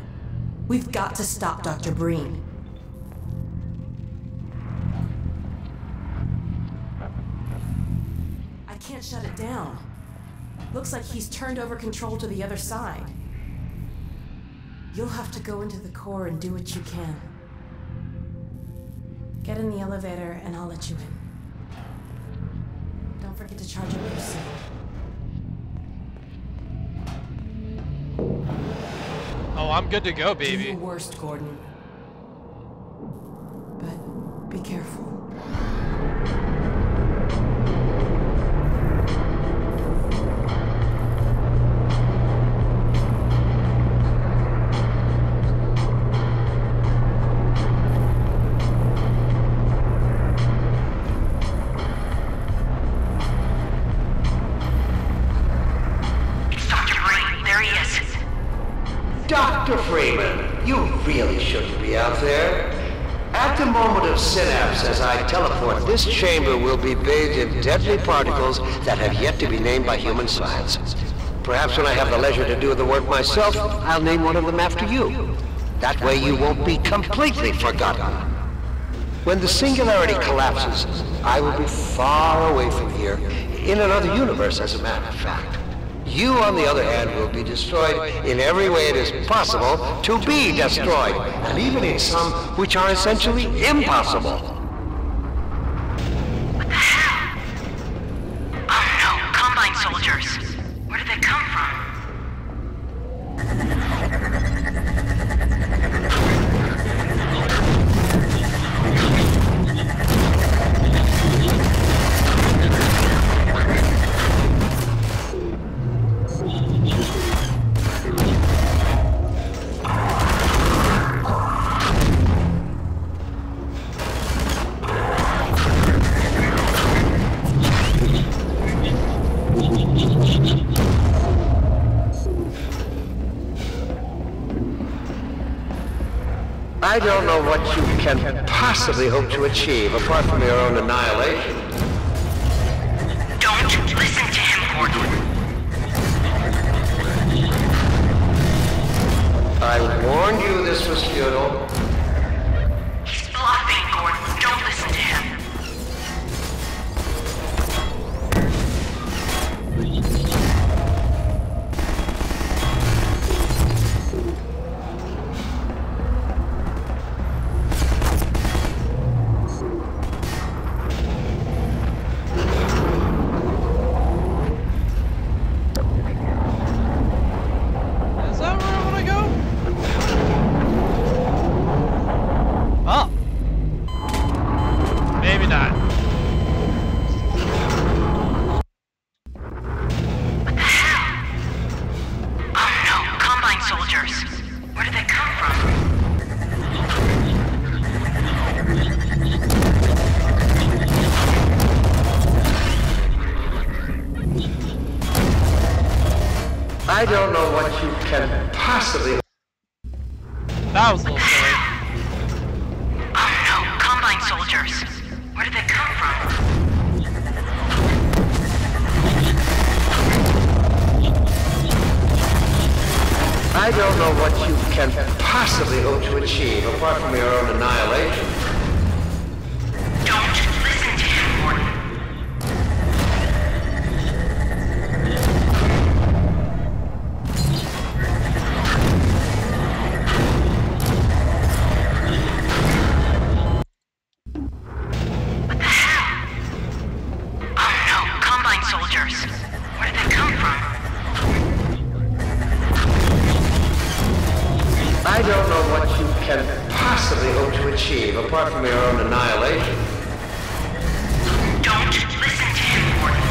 Speaker 2: We've got to stop Dr. Breen. I can't shut it down. Looks like he's turned over control to the other side. You'll have to go into the core and do what you can. Get in the elevator and I'll let you in. Don't forget to charge up your suit.
Speaker 1: Oh, I'm good to go,
Speaker 2: Do
Speaker 1: baby.
Speaker 2: your worst, Gordon. But be careful.
Speaker 11: Dr. Freeman, you really shouldn't be out there. At the moment of synapse, as I teleport, this chamber will be bathed in deadly particles that have yet to be named by human science. Perhaps when I have the leisure to do the work myself, I'll name one of them after you. That way you won't be completely forgotten. When the singularity collapses, I will be far away from here, in another universe, as a matter of fact. You, on the other hand, will be destroyed in every way it is possible to be destroyed, and even in some which are essentially impossible.
Speaker 3: What the hell? Oh no, Combine soldiers. Where did they come from?
Speaker 11: I don't know what you can possibly hope to achieve apart from your own annihilation.
Speaker 3: Don't listen to him, Gordon.
Speaker 11: I warned you this was futile.
Speaker 3: He's bluffing, Gordon. Don't listen to him.
Speaker 1: Is that where I want to go? Oh. Maybe not.
Speaker 3: Oh no, Combine soldiers. Where did they come from?
Speaker 11: I don't know what you can possibly...
Speaker 1: That was a little silly.
Speaker 3: Oh no, Combine soldiers. Where did they come from?
Speaker 11: I don't know what you can possibly hope to achieve apart from your own annihilation.
Speaker 3: Don't listen to him, Gordon. What the hell? Oh no, Combine soldiers. Where did they come from?
Speaker 11: I don't know what you can possibly hope to achieve apart from your own annihilation.
Speaker 3: Don't listen to him, Gordon.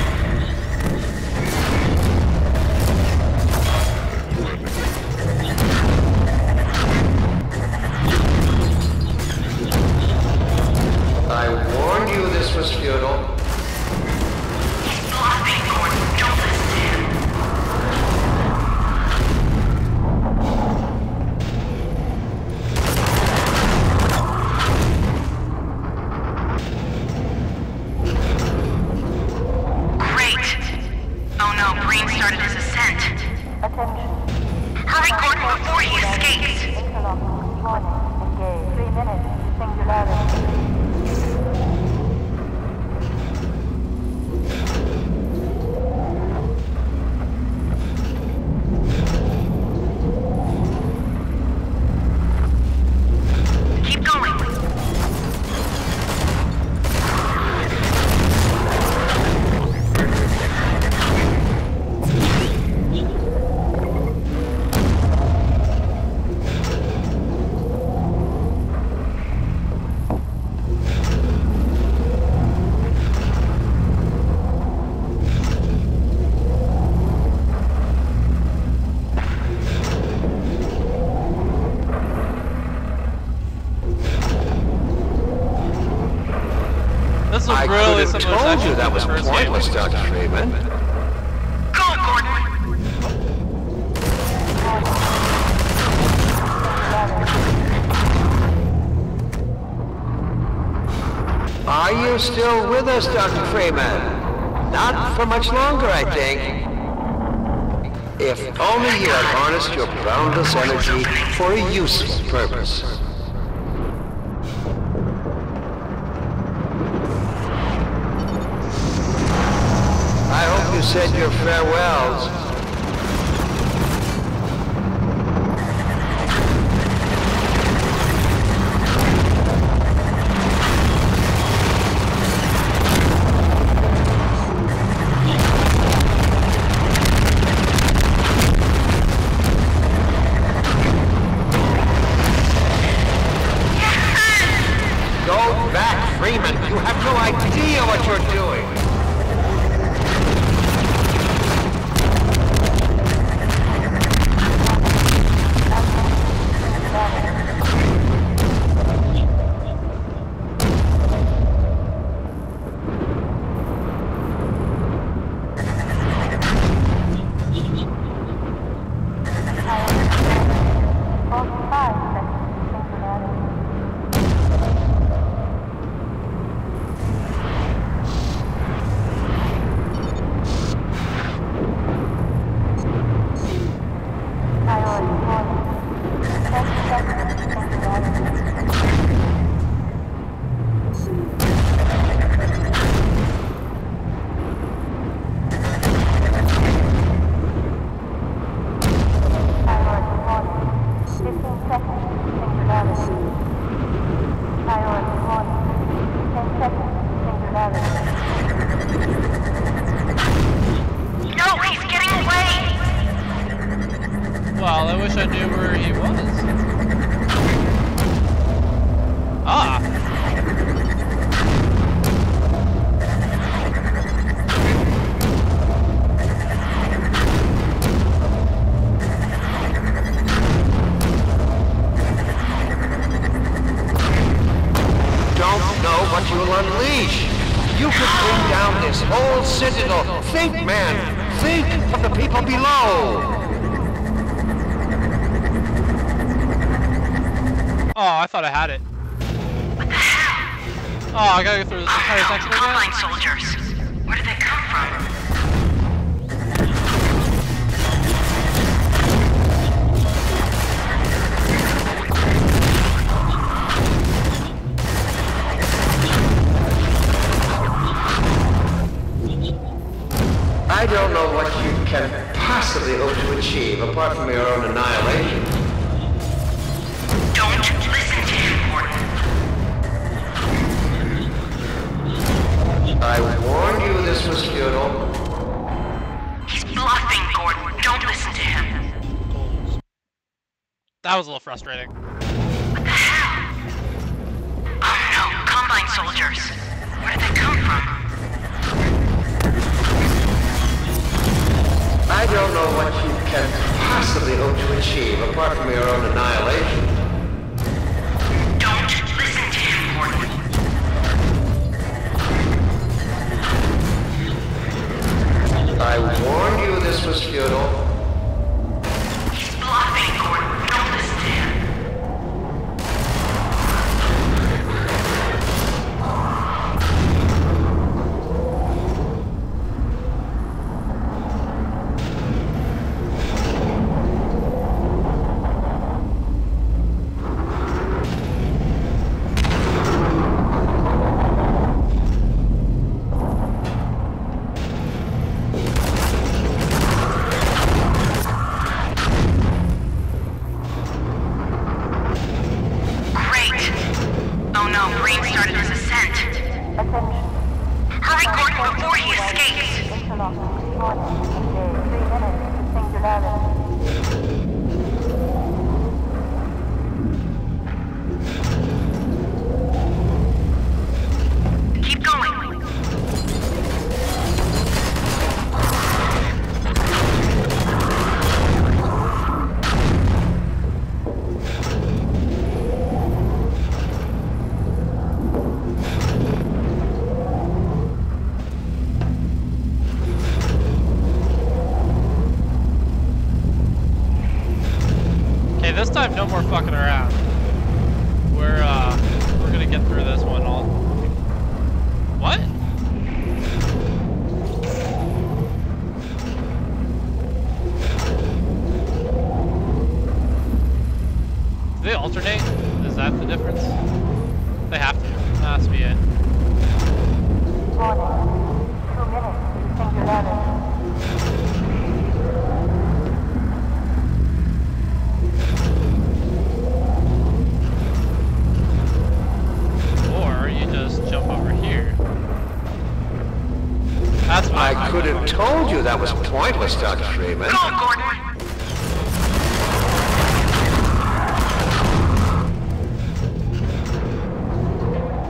Speaker 11: I warned you this was futile.
Speaker 3: He's bluffing, Gordon. Don't listen to him. Great. Oh no, Breen started his ascent.
Speaker 8: Attention.
Speaker 3: Hurry, Gordon, before he escapes.
Speaker 8: Interlock. Warning. Engage. 3 minutes. Singularity.
Speaker 3: Keep going.
Speaker 1: This is
Speaker 11: I
Speaker 1: really
Speaker 11: could have
Speaker 1: similar
Speaker 11: told
Speaker 1: section
Speaker 11: you that
Speaker 1: to
Speaker 11: was
Speaker 1: the first game.
Speaker 11: pointless, Dr. Freeman.
Speaker 3: Go, Gordon.
Speaker 11: Are you still with us, Dr. Freeman? Not for much longer, I think. If only you had harnessed your boundless energy for a useful purpose. I hope you said your farewells. Go back, Freeman. You have no idea what you're doing.
Speaker 8: Hold 5 seconds. Singularity.
Speaker 3: No, he's getting away!
Speaker 1: Well, I wish I knew where he was. Ah!
Speaker 11: Don't know what you'll unleash. You could bring down this whole citadel. Think, man. Think of the people below.
Speaker 1: Oh, I thought I had it.
Speaker 3: What the hell?
Speaker 1: Oh, I gotta go through this entire section again?
Speaker 3: Combine soldiers. Where did they come from?
Speaker 11: I don't know what you can possibly hope to achieve apart from your own annihilation.
Speaker 3: Don't listen to him, Gordon.
Speaker 11: I warned you this was futile.
Speaker 3: He's bluffing, Gordon. Don't listen to him.
Speaker 1: That was a little frustrating.
Speaker 3: What the hell? Oh no, Combine soldiers. Where did they come from?
Speaker 11: I don't know what you can possibly hope to achieve apart from your own annihilation.
Speaker 3: Don't listen to him, Gordon.
Speaker 11: I warned you this was futile.
Speaker 3: He's bluffing, Gordon. Don't listen to him.
Speaker 1: This time, no more fucking around. We're gonna get through this one all. What? Do they alternate? Is that the difference? They have to. That has to be it.
Speaker 8: Warning. 2 minutes to singularity.
Speaker 1: Jump over here. That's what
Speaker 11: I could have told you that was pointless, Dr. Freeman.
Speaker 3: Go, Gordon!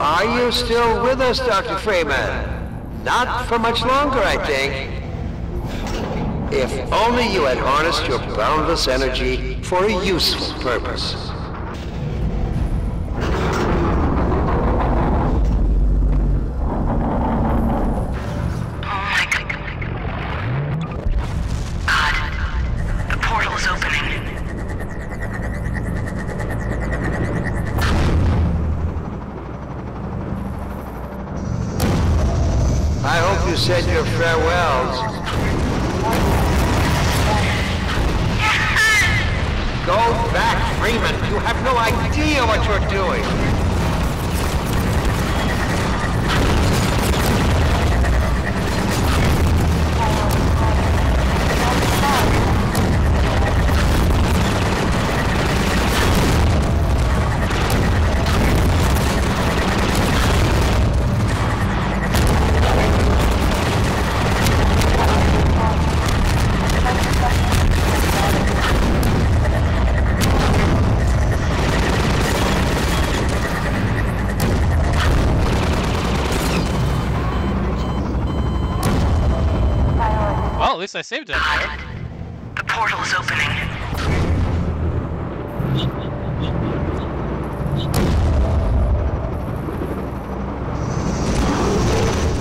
Speaker 11: Are you still with us, Dr. Freeman? Not for much longer, I think. If only you had harnessed your boundless energy for a useful purpose. You said your farewells. Go back, Freeman. You have no idea what you're doing.
Speaker 1: Well, at least I saved it. Right?
Speaker 3: The portal is opening.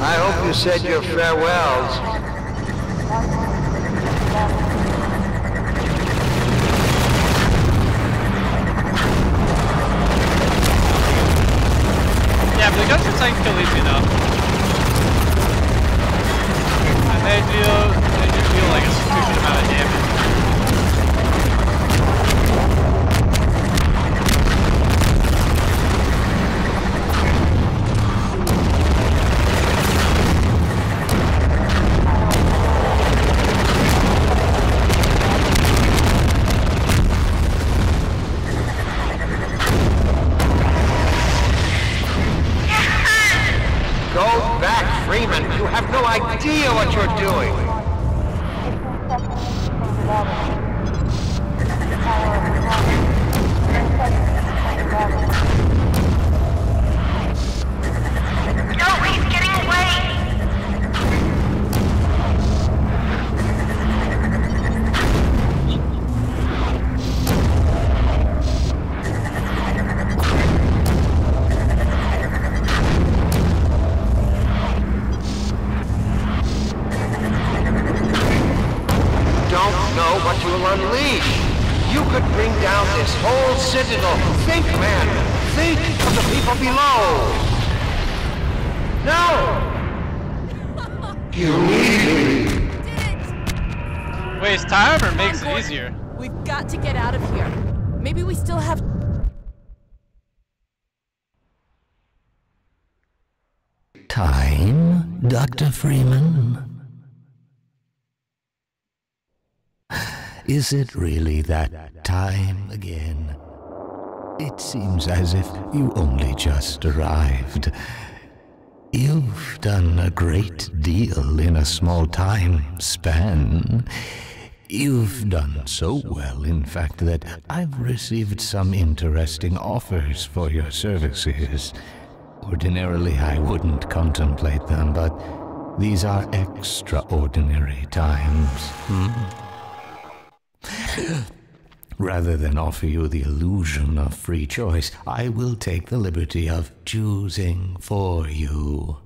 Speaker 11: I hope you said your farewells.
Speaker 1: Yeah, but the gunshot tank kill easy enough. And they do feel like a stupid amount of damage.
Speaker 11: Go back, Freeman. You have no idea what you're doing.
Speaker 3: No, he's getting away!
Speaker 11: Don't know what you'll unleash. You could bring down this whole Citadel. Think, man. Think of the people below. No! You need me.
Speaker 1: Waste time or makes it easier?
Speaker 2: We've got to get out of here. Maybe we still have...
Speaker 12: Time, Dr. Freeman? Is it really that time again? It seems as if you only just arrived. You've done a great deal in a small time span. You've done so well, in fact, that I've received some interesting offers for your services. Ordinarily, I wouldn't contemplate them, but these are extraordinary times. Rather than offer you the illusion of free choice, I will take the liberty of choosing for you,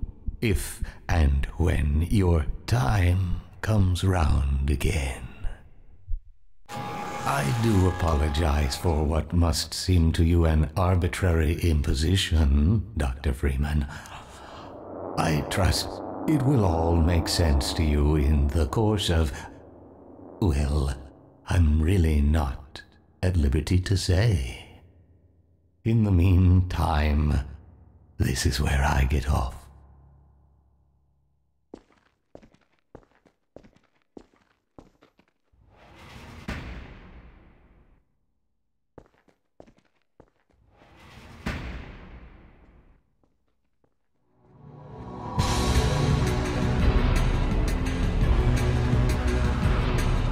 Speaker 12: if and when your time comes round again. I do apologize for what must seem to you an arbitrary imposition, Dr. Freeman. I trust it will all make sense to you in the course of... well, I'm really not at liberty to say. In the meantime, this is where I get off.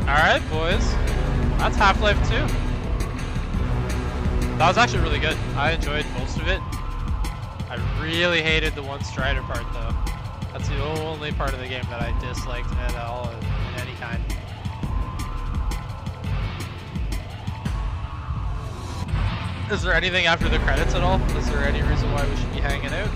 Speaker 1: Alright, boys. That's Half-Life 2. That was actually really good. I enjoyed most of it. I really hated the one Strider part, though. That's the only part of the game that I disliked at all in any kind. Is there anything after the credits at all? Is there any reason why we should be hanging out?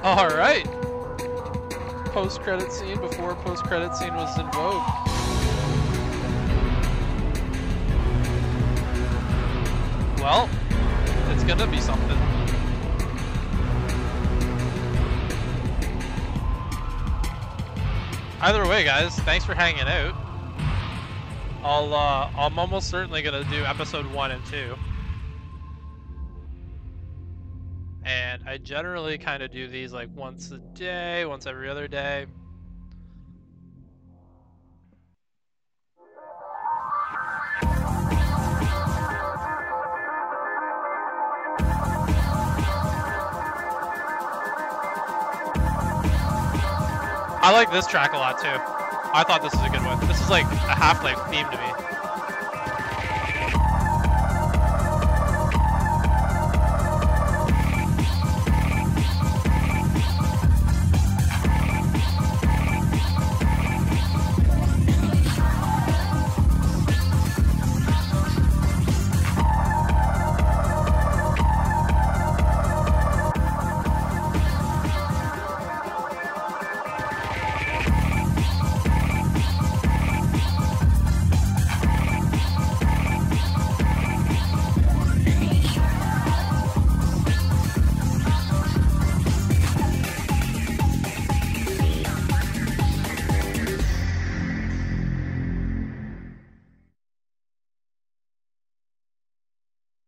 Speaker 1: Alright! Post-credit scene before post-credit scene was in vogue. Well, it's gonna be something. Either way, guys, thanks for hanging out. I'm almost certainly gonna do episode 1 and 2. And I generally kind of do these like once a day, once every other day. I like this track a lot too. I thought this was a good one. This is like a Half-Life theme to me.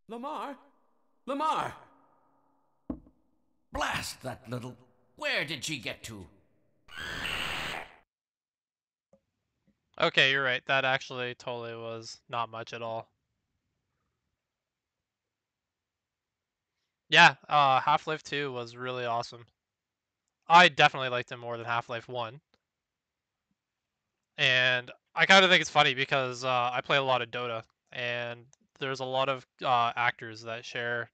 Speaker 6: Lamar? Lamar! Blast that little... Where did she get to?
Speaker 1: Okay, you're right. That actually totally was not much at all. Yeah, Half-Life 2 was really awesome. I definitely liked it more than Half-Life 1. And I kind of think it's funny because I play a lot of Dota, and there's a lot of actors that share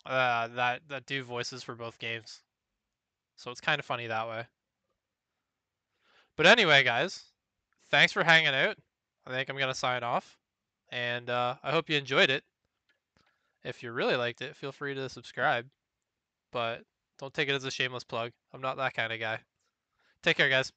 Speaker 1: that do voices for both games. So it's kind of funny that way. But anyway, guys, thanks for hanging out. I think I'm gonna sign off, and I hope you enjoyed it. If you really liked it, feel free to subscribe, but don't take it as a shameless plug. I'm not that kind of guy. Take care, guys.